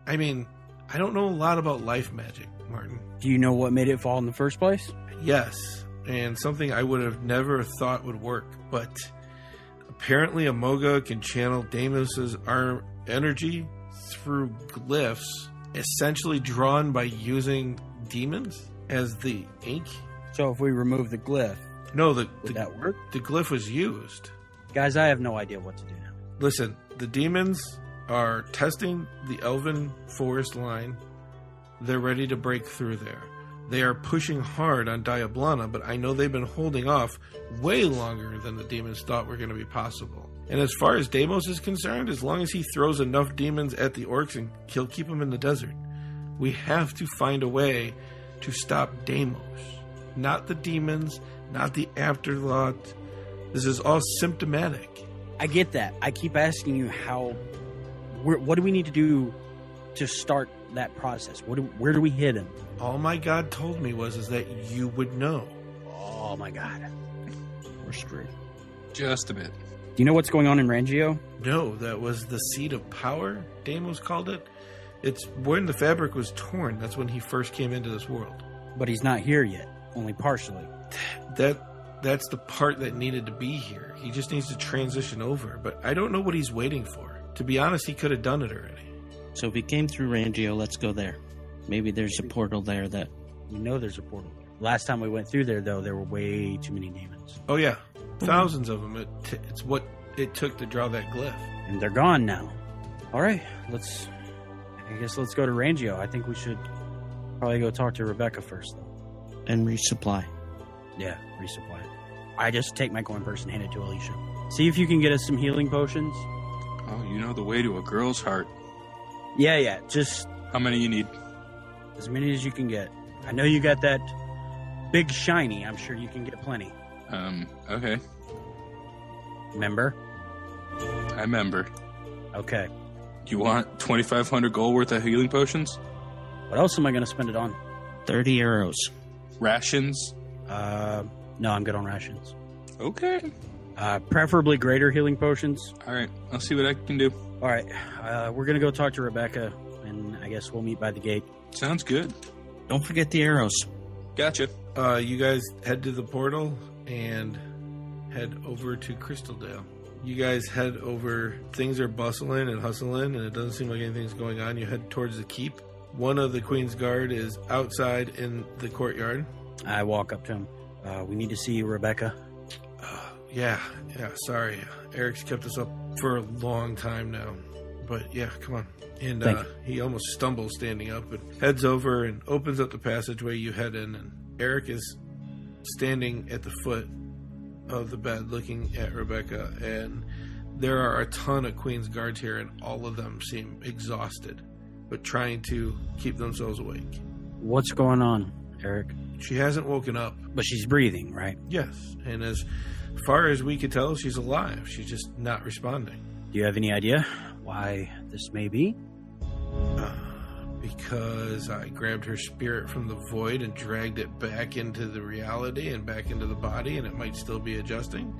I mean, I don't know a lot about life magic, Martin. Do you know what made it fall in the first place? Yes, and something I would have never thought would work, but apparently Amoga can channel Damos's energy through glyphs, essentially drawn by using demons as the ink. So if we remove the glyph, No, would that work? The glyph was used. Guys, I have no idea what to do now. Listen, the demons are testing the Elven Forest line. They're ready to break through there. They are pushing hard on Diablana, but I know they've been holding off way longer than the demons thought were going to be possible. And as far as Damos is concerned, as long as he throws enough demons at the orcs, and he'll keep them in the desert. We have to find a way to stop Damos. Not the demons, not the afterthought. This is all symptomatic. I get that. I keep asking you what do we need to do to start that process? Where do we hit him? All my God told me is that you would know. Oh my God. We're screwed. Just a bit. Do you know what's going on in Rangio? No, that was the seat of power, Damos called it. It's when the fabric was torn. That's when he first came into this world. But he's not here yet. Only partially. That's the part that needed to be here. He just needs to transition over. But I don't know what he's waiting for. To be honest, he could have done it already. So if we came through Rangio, let's go there. Maybe there's a portal there that... We know there's a portal. Last time we went through there, though, there were way too many demons. Oh, yeah. Thousands of them. It's what it took to draw that glyph. And they're gone now. All right, let's go to Rangio. I think we should probably go talk to Rebecca first, though. And resupply. Yeah, resupply. I just take my coin purse and hand it to Alicia. See if you can get us some healing potions. Oh, you know the way to a girl's heart. Yeah, just How many you need? as many as you can get. I know you got that big shiny. I'm sure you can get plenty. Okay. Remember? I remember. Okay. You want 2,500 gold worth of healing potions? What else am I going to spend it on? 30 arrows. Rations? No, I'm good on rations. Okay. Preferably greater healing potions. All right. I'll see what I can do. All right. We're going to go talk to Rebecca, and I guess we'll meet by the gate. Sounds good. Don't forget the arrows. Gotcha. You guys head to the portal and head over to Crystaldale. You guys head over. Things are bustling and hustling, and it doesn't seem like anything's going on. You head towards the keep. One of the Queen's Guard is outside in the courtyard. I walk up to him. We need to see Rebecca. Yeah, sorry. Eric's kept us up for a long time now. But yeah, come on. And he almost stumbles standing up, but heads over and opens up the passageway. You head in, and Eric is standing at the foot of the bed looking at Rebecca, and there are a ton of Queen's Guards here, and all of them seem exhausted, but trying to keep themselves awake. What's going on, Eric? She hasn't woken up. But she's breathing, right? Yes, and as far as we could tell, she's alive. She's just not responding. Do you have any idea why this may be? Because I grabbed her spirit from the void and dragged it back into the reality and back into the body, and it might still be adjusting.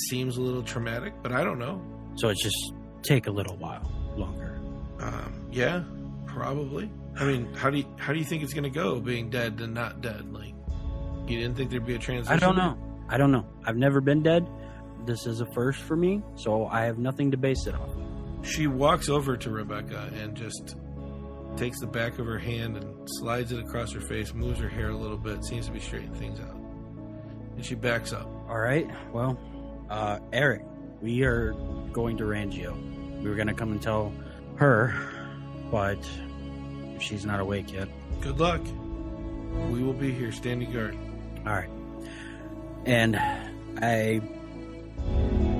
Seems a little traumatic, but I don't know. So it just take a little while longer. Yeah, probably. I mean, how do you think it's going to go, being dead and not dead? Like, you didn't think there'd be a transition? I don't know. I've never been dead. This is a first for me, so I have nothing to base it off of. She walks over to Rebecca and just takes the back of her hand and slides it across her face, moves her hair a little bit, seems to be straightening things out. And she backs up. All right. Well, Eric, we are going to Rangio. We were going to come and tell her, but she's not awake yet. Good luck. We will be here standing guard. All right. And I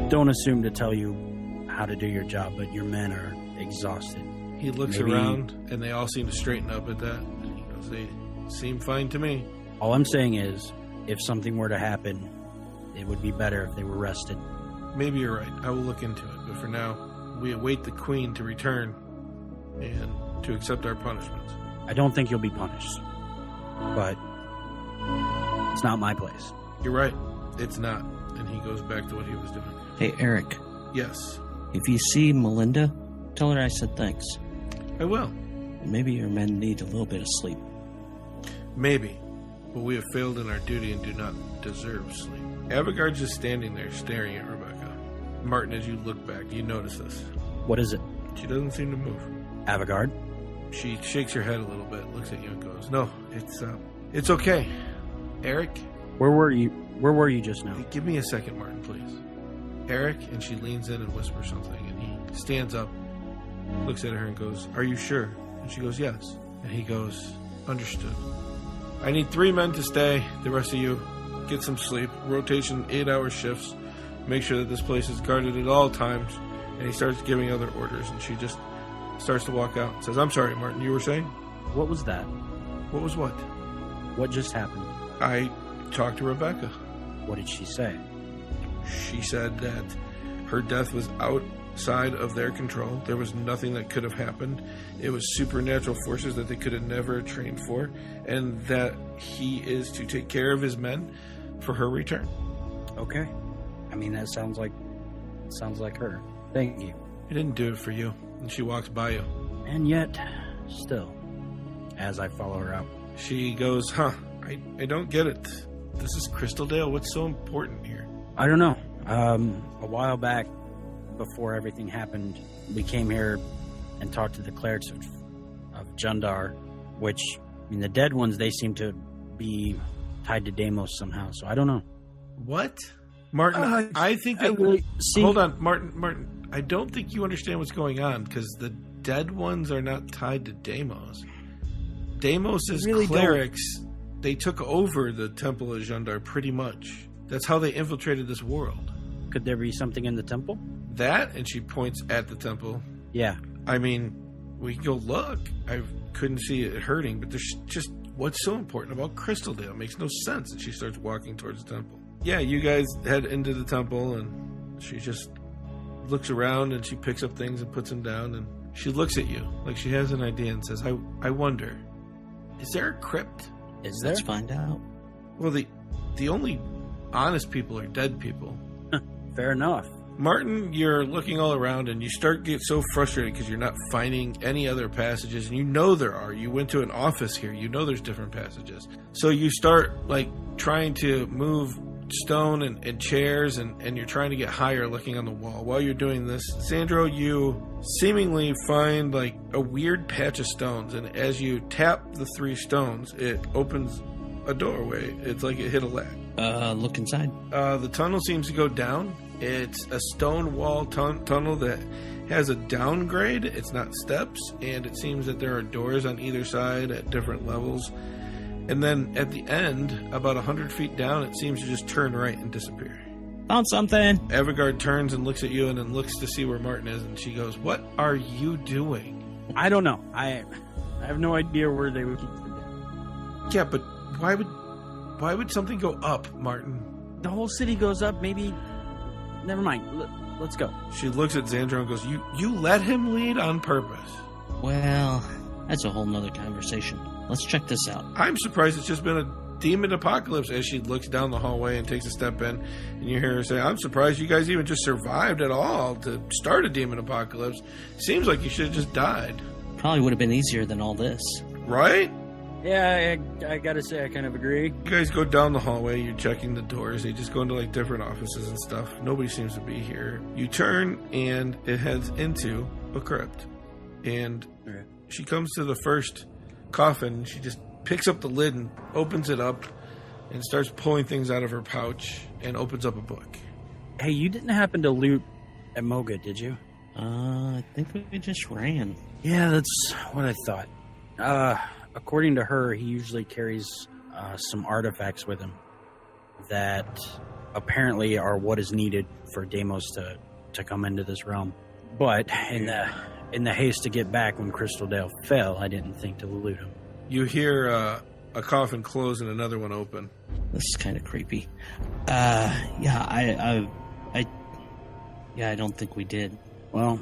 don't assume to tell you how to do your job, but your men are exhausted. He looks around, and they all seem to straighten up at that. And he goes, they seem fine to me. All I'm saying is, if something were to happen, it would be better if they were rested. Maybe you're right. I will look into it. But for now, we await the Queen to return and to accept our punishments. I don't think you'll be punished. But it's not my place. You're right. It's not. And he goes back to what he was doing. Hey, Eric. Yes. If you see Melinda, tell her I said thanks. I will. Maybe your men need a little bit of sleep. Maybe. But we have failed in our duty and do not deserve sleep. Avigard's just standing there staring at Rebecca. Martin, as you look back, you notice this. What is it? She doesn't seem to move. Avigard? She shakes her head a little bit, looks at you and goes, no, it's okay. Eric? Where were you just now? Give me a second, Martin, please. Eric, and she leans in and whispers something, and he stands up, looks at her and goes, are you sure? And she goes, yes. And he goes, understood. I need 3 men to stay. The rest of you, get some sleep. Rotation, 8-hour shifts. Make sure that this place is guarded at all times. And he starts giving other orders, and she just starts to walk out and says, I'm sorry, Martin, you were saying? What was that? What was what? What just happened? I talked to Rebecca. What did she say? She said that her death was outside of their control. There was nothing that could have happened. It was supernatural forces that they could have never trained for, and that he is to take care of his men for her return. Okay. I mean, that sounds like her. Thank you. I didn't do it for you. And she walks by you. And yet, still, as I follow her out. She goes, I don't get it. This is Crystal Dale. What's so important here? I don't know. A while back, before everything happened, we came here and talked to the clerics of Jundar, which, I mean, the dead ones, they seem to be tied to Damos somehow, so I don't know. What? Martin, I think that... Hold on, Martin, I don't think you understand what's going on, because the dead ones are not tied to Damos. Damos's clerics, they took over the Temple of Jundar pretty much. That's how they infiltrated this world. Could there be something in the temple? That, and she points at the temple. Yeah. I mean, we can go look. I couldn't see it hurting, but there's just... What's so important about Crystal Dale? It makes no sense. And she starts walking towards the temple. Yeah, you guys head into the temple, and she just looks around, and she picks up things and puts them down, and she looks at you like she has an idea and says, I wonder, is there a crypt? Is there? Let's find out. Well, the only honest people are dead people. Fair enough. Martin, you're looking all around, and you start to get so frustrated because you're not finding any other passages, and you know there are. You went to an office here. You know there's different passages. So you start, like, trying to move stone and chairs, and you're trying to get higher looking on the wall. While you're doing this, Sandro, you seemingly find, like, a weird patch of stones, and as you tap the 3 stones, it opens a doorway. It's like it hit a lag. Look inside. The tunnel seems to go down. It's a stone wall tunnel that has a downgrade. It's not steps, and it seems that there are doors on either side at different levels. And then at the end, about 100 feet down, it seems to just turn right and disappear. Found something. Avigard turns and looks at you and then looks to see where Martin is, and she goes, what are you doing? I don't know. I have no idea where they would keep them. Yeah, but Why would something go up, Martin? The whole city goes up. Maybe. Never mind. Let's go. She looks at Xandro and goes, You let him lead on purpose. Well, that's a whole nother conversation. Let's check this out. I'm surprised it's just been a demon apocalypse. As she looks down the hallway and takes a step in, and you hear her say, I'm surprised you guys even just survived at all to start a demon apocalypse. Seems like you should have just died. Probably would have been easier than all this. Right? Yeah, I gotta say, I kind of agree. You guys go down the hallway, you're checking the doors, they just go into like different offices and stuff. Nobody seems to be here. You turn and it heads into a crypt. And she comes to the first coffin, she just picks up the lid and opens it up and starts pulling things out of her pouch and opens up a book. Hey, you didn't happen to loot at Moga, did you? I think we just ran. Yeah, that's what I thought. According to her, he usually carries some artifacts with him that apparently are what is needed for Damos to come into this realm. But in the haste to get back when Crystal Dale fell, I didn't think to loot him. You hear a coffin close and another one open. This is kind of creepy. I don't think we did. Well,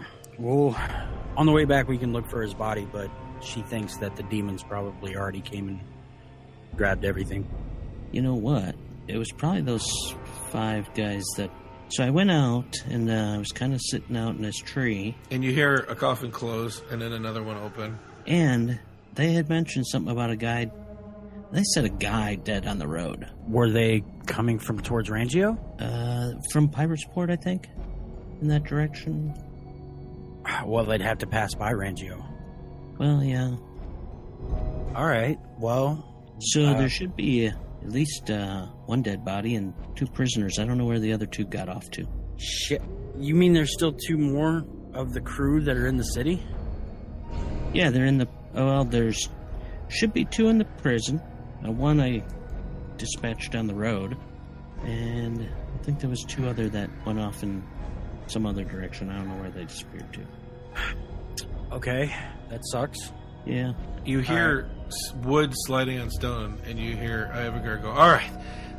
on the way back we can look for his body, but she thinks that the demons probably already came and grabbed everything. You know what? It was probably those 5 guys that... So I went out, and I was kind of sitting out in this tree. And you hear a coffin close and then another one open. And they had mentioned something about a guy... They said a guy dead on the road. Were they coming from towards Rangio? From Pirate's Port, I think. In that direction. Well, they'd have to pass by Rangio. Well, yeah. All right. Well, so there should be at least 1 dead body and 2 prisoners. I don't know where the other 2 got off to. Shit. You mean there's still 2 more of the crew that are in the city? Yeah, they're in the... Well, there's... Should be 2 in the prison. 1 I dispatched down the road. And I think there was 2 other that went off in some other direction. I don't know where they disappeared to. Okay, that sucks. Yeah. You hear wood sliding on stone, and you hear Ivagar go, all right,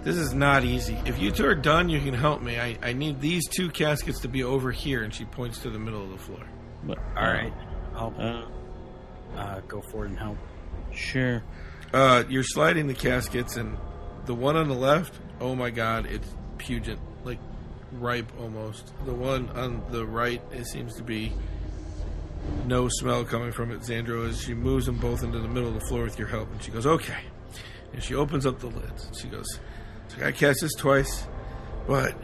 this is not easy. If you 2 are done, you can help me. I need these 2 caskets to be over here, and she points to the middle of the floor. But, all right. I'll go forward and help. Sure. You're sliding the caskets, and the one on the left, oh my god, it's pungent, like ripe almost. The one on the right, it seems to be no smell coming from it. Xandro, as she moves them both into the middle of the floor with your help, and she goes, okay. And she opens up the lids. She goes, so I cast this twice, but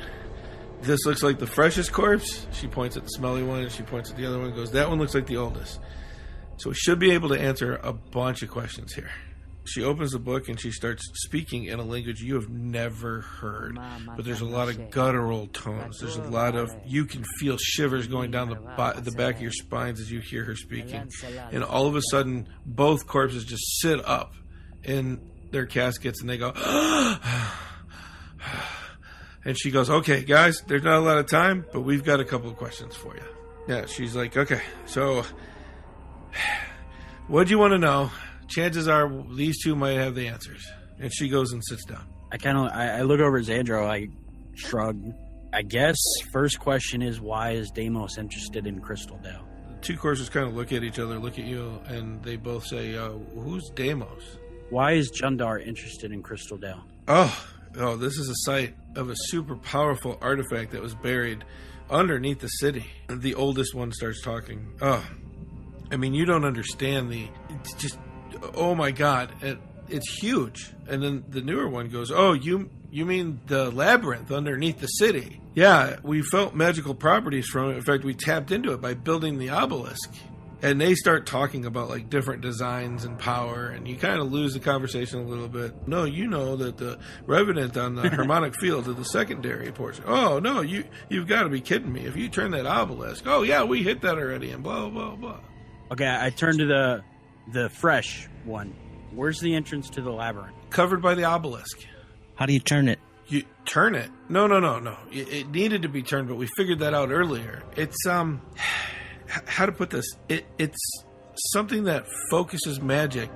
this looks like the freshest corpse. She points at the smelly one, and she points at the other one and goes, that one looks like the oldest. So we should be able to answer a bunch of questions here. She opens the book and she starts speaking in a language you have never heard. But there's a lot of guttural tones. There's a lot of... You can feel shivers going down the back of your spines as you hear her speaking. And all of a sudden, both corpses just sit up in their caskets and they go... And she goes, okay, guys, there's not a lot of time, but we've got a couple of questions for you. Yeah, she's like, okay, so... What do you want to know? Chances are these 2 might have the answers. And she goes and sits down. I look over at Xandro, I shrug. I guess first question is, why is Damos interested in Crystal Dale? The 2 courses kind of look at each other, look at you, and they both say, who's Damos? Why is Jundar interested in Crystal Dale? Oh, this is a site of a super powerful artifact that was buried underneath the city. The oldest one starts talking. Oh, I mean, you don't understand it's just, oh my god, it's huge. And then the newer one goes, oh, you mean the labyrinth underneath the city? Yeah, we felt magical properties from it. In fact, we tapped into it by building the obelisk. And they start talking about like different designs and power, and you kind of lose the conversation a little bit. No, you know that the revenant on the harmonic field is the secondary portion. Oh no, you've got to be kidding me. If you turn that obelisk, oh yeah, we hit that already, and blah blah blah. Okay, I turn to the fresh one. Where's the entrance to the labyrinth? Covered by the obelisk. How do you turn it? You turn it? No. It needed to be turned, but we figured that out earlier. It's how to put this? It's something that focuses magic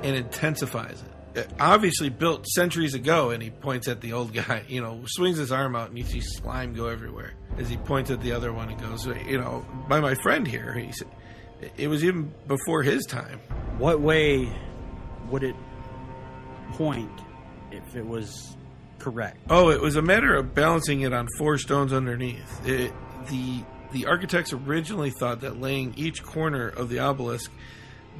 and intensifies it. obviously built centuries ago, and he points at the old guy, swings his arm out, and you see slime go everywhere as he points at the other one and goes, by my friend here. He said, it was even before his time. What way would it point if it was correct? Oh, it was a matter of balancing it on 4 stones underneath. The architects originally thought that laying each corner of the obelisk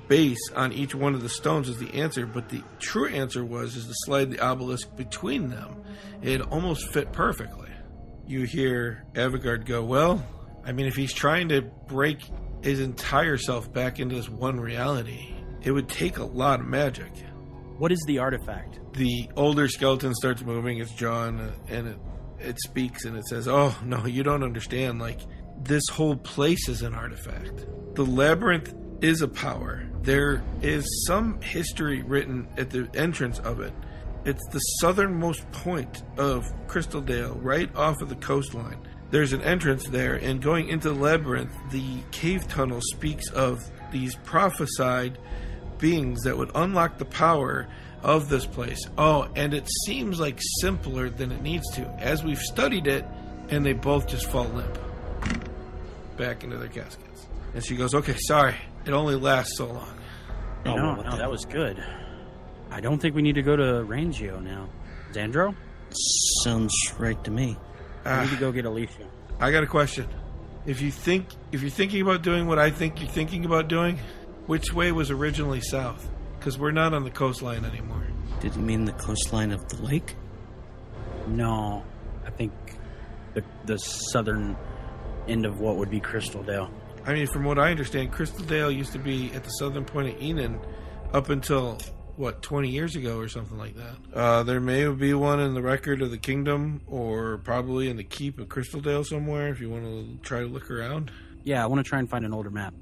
base on each one of the stones was the answer, but the true answer is to slide the obelisk between them. It almost fit perfectly. You hear Avigard go, well, I mean, if he's trying to break his entire self back into this one reality, it would take a lot of magic. What is the artifact? The older skeleton starts moving. It's Jon, and it speaks, and it says, oh, no, you don't understand. Like, this whole place is an artifact. The labyrinth is a power. There is some history written at the entrance of it. It's the southernmost point of Crystaldale, right off of the coastline. There's an entrance there, and going into the labyrinth, the cave tunnel speaks of these prophesied beings that would unlock the power of this place. Oh, and it seems like simpler than it needs to, as we've studied it, and they both just fall limp back into their caskets. And she goes, okay, sorry, it only lasts so long. No, that was good. I don't think we need to go to Rangio now. Xandro? Sounds right to me. I need to go get Alicia. I got a question. If you're thinking about doing what I think you're thinking about doing, which way was originally south? Because we're not on the coastline anymore. Did you mean the coastline of the lake? No, I think the southern end of what would be Crystaldale. I mean, from what I understand, Crystaldale used to be at the southern point of Enon up until, 20 years ago or something like that. There may be one in the record of the kingdom, or probably in the keep of Crystaldale somewhere, if you want to try to look around. Yeah, I want to try and find an older map.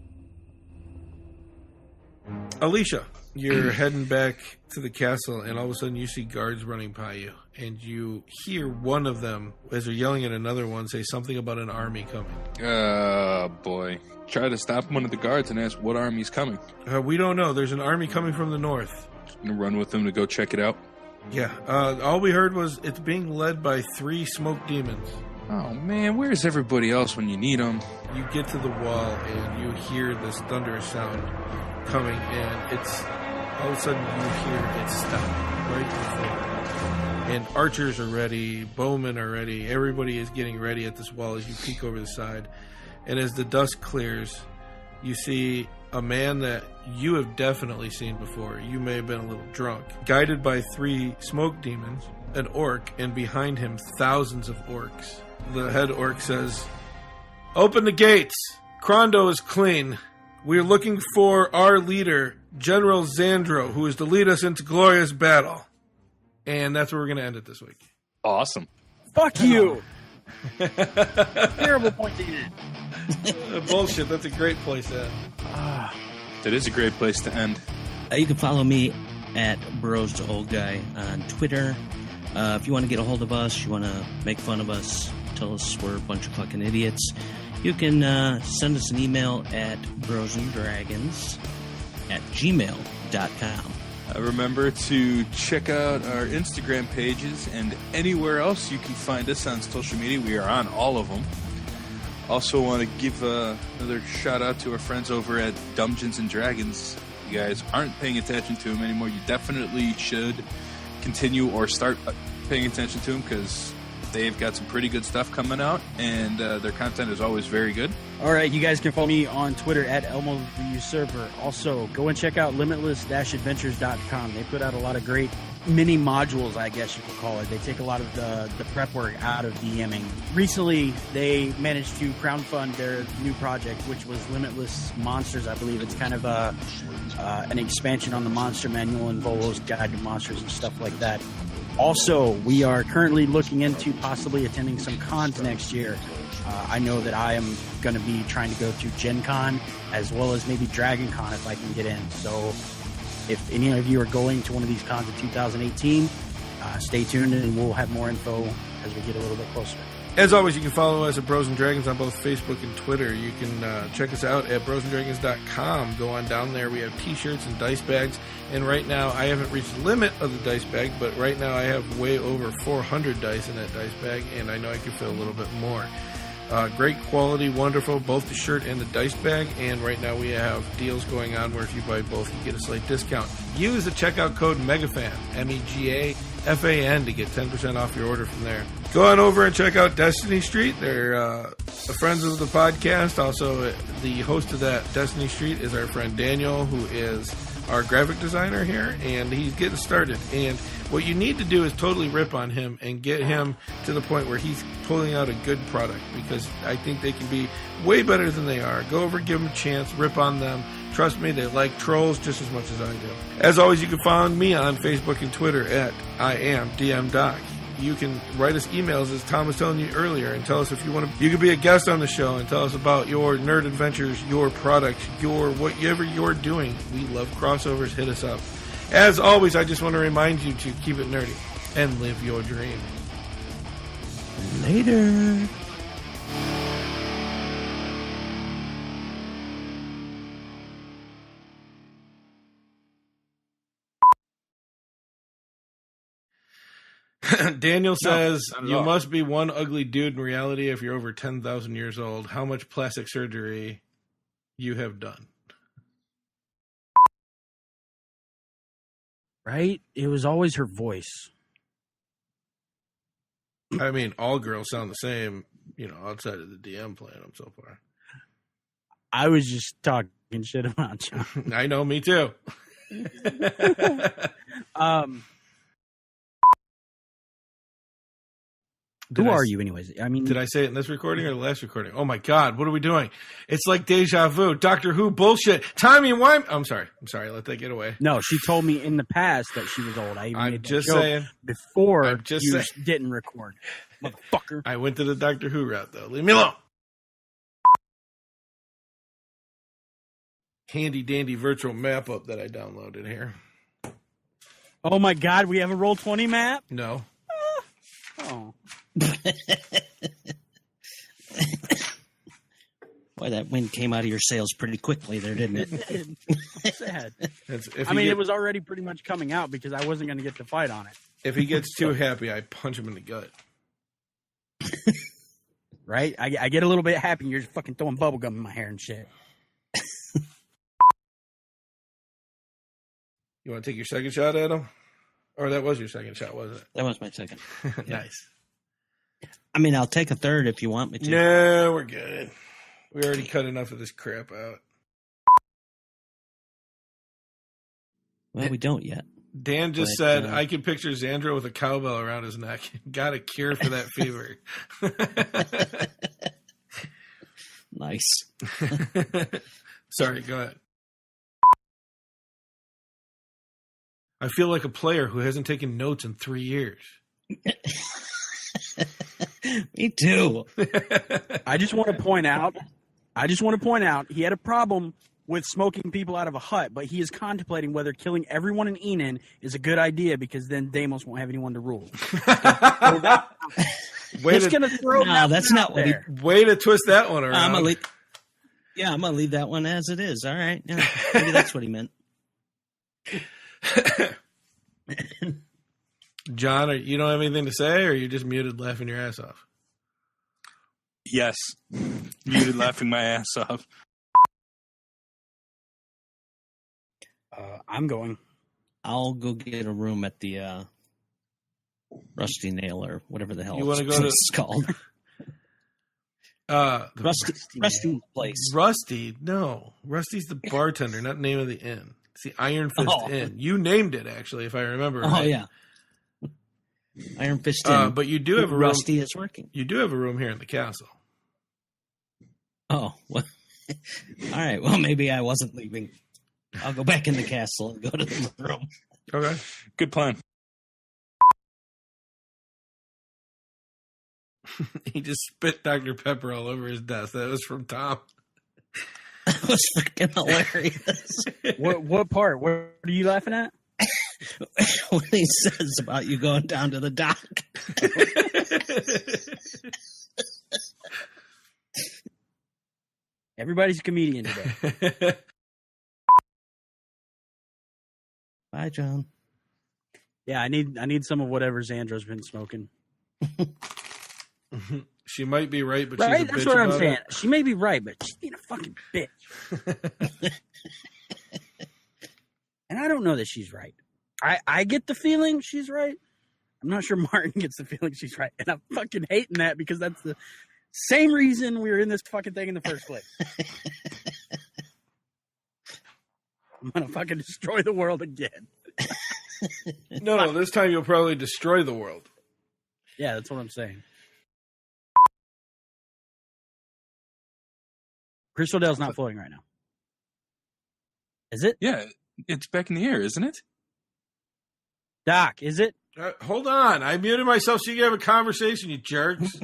Alicia, you're heading back to the castle, and all of a sudden you see guards running by you, and you hear one of them, as they're yelling at another one, say something about an army coming. Oh, boy. Try to stop one of the guards and ask what army's coming. We don't know. There's an army coming from the north. I'm gonna run with them to go check it out. Yeah. All we heard was it's being led by 3 smoke demons. Oh, man, where's everybody else when you need them? You get to the wall, and you hear this thunderous sound coming, and it's all of a sudden you hear it stop right before. And archers are ready, bowmen are ready, everybody is getting ready at this wall as you peek over the side. And as the dust clears, you see a man that you have definitely seen before. You may have been a little drunk. Guided by 3 smoke demons, an orc, and behind him thousands of orcs. The head orc says, "Open the gates! Krondo is clean. We are looking for our leader, General Xandro, who is to lead us into glorious battle." And that's where we're going to end it this week. Awesome. Fuck you! Terrible point to end. Bullshit, that's a great place to end. That is a great place to end. You can follow me at Bros to Old Guy on Twitter. If you want to get a hold of us, you want to make fun of us, tell us we're a bunch of fucking idiots, you can send us an email at brosendragons@gmail.com. Remember to check out our Instagram pages and anywhere else you can find us on social media. We are on all of them. Also want to give another shout out to our friends over at Dumbgeons and Dragons. If you guys aren't paying attention to them anymore, you definitely should continue or start paying attention to them, because they've got some pretty good stuff coming out, and their content is always very good. All right, you guys can follow me on Twitter at Elmo the Usurper. Also, go and check out limitless-adventures.com. They put out a lot of great mini modules, I guess you could call it. They take a lot of the prep work out of DMing. Recently, they managed to crowdfund their new project, which was Limitless Monsters, I believe. It's kind of an expansion on the Monster Manual and Volo's Guide to Monsters and stuff like that. Also, we are currently looking into possibly attending some cons next year. I know that I am going to be trying to go to Gen Con as well as maybe Dragon Con if I can get in. So if any of you are going to one of these cons in 2018, stay tuned and we'll have more info as we get a little bit closer. As always, you can follow us at Bros and Dragons on both Facebook and Twitter. You can check us out at brosanddragons.com. Go on down there. We have T-shirts and dice bags. And right now, I haven't reached the limit of the dice bag, but right now I have way over 400 dice in that dice bag, and I know I can fit a little bit more. Great quality, wonderful, both the shirt and the dice bag. And right now we have deals going on where if you buy both, you get a slight discount. Use the checkout code MEGAFAN, MEGAFAN, to get 10% off your order from there. Go on over and check out Destiny Street. They're friends of the podcast. Also, the host of that Destiny Street is our friend Daniel, who is our graphic designer here, and he's getting started. And what you need to do is totally rip on him and get him to the point where he's pulling out a good product, because I think they can be way better than they are. Go over, give them a chance, rip on them. Trust me, they like trolls just as much as I do. As always, you can follow me on Facebook and Twitter at IamDMDoc. You can write us emails, as Tom was telling you earlier, and tell us if you want to. You can be a guest on the show and tell us about your nerd adventures, your products, your whatever you're doing. We love crossovers. Hit us up. As always, I just want to remind you to keep it nerdy and live your dream. Later. Daniel says, not at you all. must be one ugly dude in reality if you're over 10,000 years old. How much plastic surgery you have done? Right? It was always her voice. I mean, all girls sound the same, outside of the DM playing them so far. I was just talking shit about John. I know, me too. Who are you, anyways? I mean, Did I say it in this recording or the last recording? Oh my God, what are we doing? It's like deja vu. Doctor Who bullshit. Timey wimey. I'm sorry. Let that get away. no, she told me in the past that she was old. I even I'm made that just joke saying. before I'm just you saying. didn't record, motherfucker. I went to the Doctor Who route, though. Leave me alone. Handy dandy virtual map up that I downloaded here. Oh my God, we have a Roll20 map. No. Oh, Boy, that wind came out of your sails pretty quickly there, didn't it? I'm sad. If I mean, it was already pretty much coming out because I wasn't going to get to fight on it. If he gets too happy, I punch him in the gut. Right? I get a little bit happy and you're just fucking throwing bubblegum in my hair and shit. You want to take your second shot at him? Or that was your second shot, wasn't That was my second. it? Nice. I mean, I'll take a third if you want me to. No, we're good. We already cut enough of this crap out. Well, we don't yet. Dan just But, said, I can picture Xandro with a cowbell around his neck. Got a cure for that fever. Nice. Sorry, go ahead. I feel like a player who hasn't taken notes in 3 years. Me too. I just want to point out he had a problem with smoking people out of a hut, but he is contemplating whether killing everyone in Enon is a good idea because then Damos won't have anyone to rule. He's going to throw No, that's not what he. Way to twist that one around. I'm gonna leave that one as it is. All right. Yeah, maybe that's what he meant. John, you don't have anything to say, or you're just muted laughing your ass off? Yes. Muted laughing my ass off. I'm going. I'll go get a room at the Rusty Nail or whatever the hell You wanna go to- it's called. Rusty place. Rusty? No. Rusty's the bartender, not the name of the inn. It's the Iron Fist Inn. You named it, actually, if I remember right. Oh, yeah. Iron Fist Inn. But you do have a room. Rusty is working. You do have a room here in the castle. Oh, well. All right. Well, maybe I wasn't leaving. I'll go back in the castle and go to the room. Okay. Good plan. He just spit Dr. Pepper all over his desk. That was from Tom. That was freaking hilarious. What part? What are you laughing at? what he says about you going down to the dock. Everybody's a comedian today. Bye, John. Yeah, I need some of whatever Xandra's been smoking. She might be right, but Right? she's a That's bitch what I'm about saying. it. She may be right, but she's being a fucking bitch. And I don't know that she's right. I get the feeling she's right. I'm not sure Martin gets the feeling she's right. And I'm fucking hating that because that's the same reason we were in this fucking thing in the first place. I'm going to fucking destroy the world again. No, this time you'll probably destroy the world. Yeah, that's what I'm saying. Crystal Dale's not floating right now. Is it? Yeah, it's back in the air, isn't it? Doc, is it? Hold on. I muted myself so you can have a conversation, you jerks.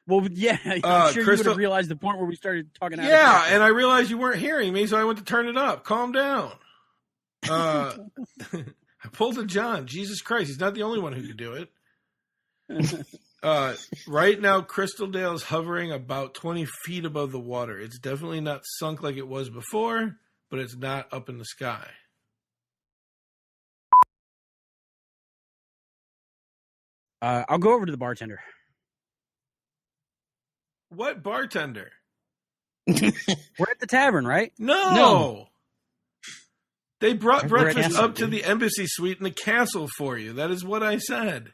Well, yeah. I'm sure you would Crystal- have realized the point where we started talking out. Yeah, and I realized you weren't hearing me, so I went to turn it up. Calm down. I pulled a John. Jesus Christ, he's not the only one who could do it. Right now, Crystal Dale is hovering about 20 feet above the water. It's definitely not sunk like it was before, but it's not up in the sky. I'll go over to the bartender. What bartender? We're at the tavern, right? No. They brought We're at breakfast Castle, up to dude. the embassy suite in the castle for you. That is what I said.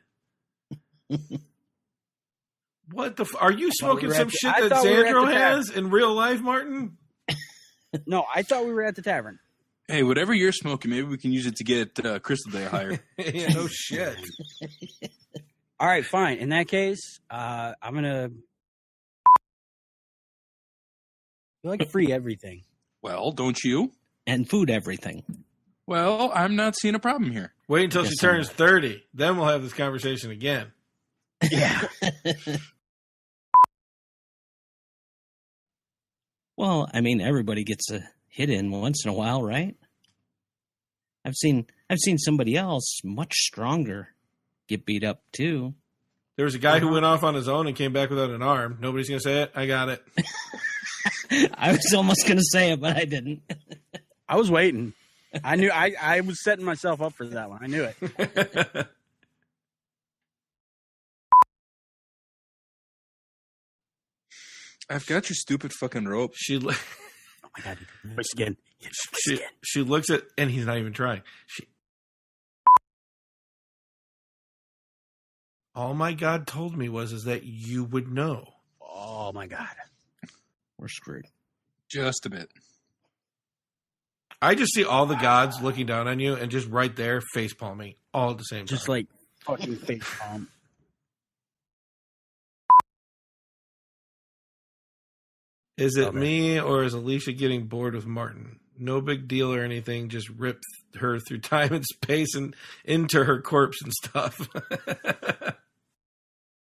What the? Are you smoking were some at the- shit I that thought we were at Xandro the has in real life, Martin? No, I thought we were at the tavern. Hey, whatever you're smoking, maybe we can use it to get Crystal Day higher. Yeah, no shit. All right, fine. In that case, I'm gonna. You like free everything. Well, don't you? And food everything. Well, I'm not seeing a problem here. Wait until she Guess turns I'm 30. Then we'll have this conversation again. Yeah. Well, I mean, everybody gets a hit in once in a while, right? I've seen somebody else much stronger get beat up too. There was a guy who went off on his own and came back without an arm. Nobody's going to say it. I got it. I was almost going to say it, but I didn't. I was waiting. I knew I was setting myself up for that one. I knew it. I've got your stupid fucking rope. She Oh my god! Voice again. she looks at, and he's not even trying. All my God told me is that you would know. Oh my god! We're screwed. Just a bit. I just see all the gods looking down on you and just right there face palming all at the same time. Just like fucking face palm. Is it Okay. me or is Alicia getting bored with Martin? No big deal or anything. Just rip her through time and space and into her corpse and stuff.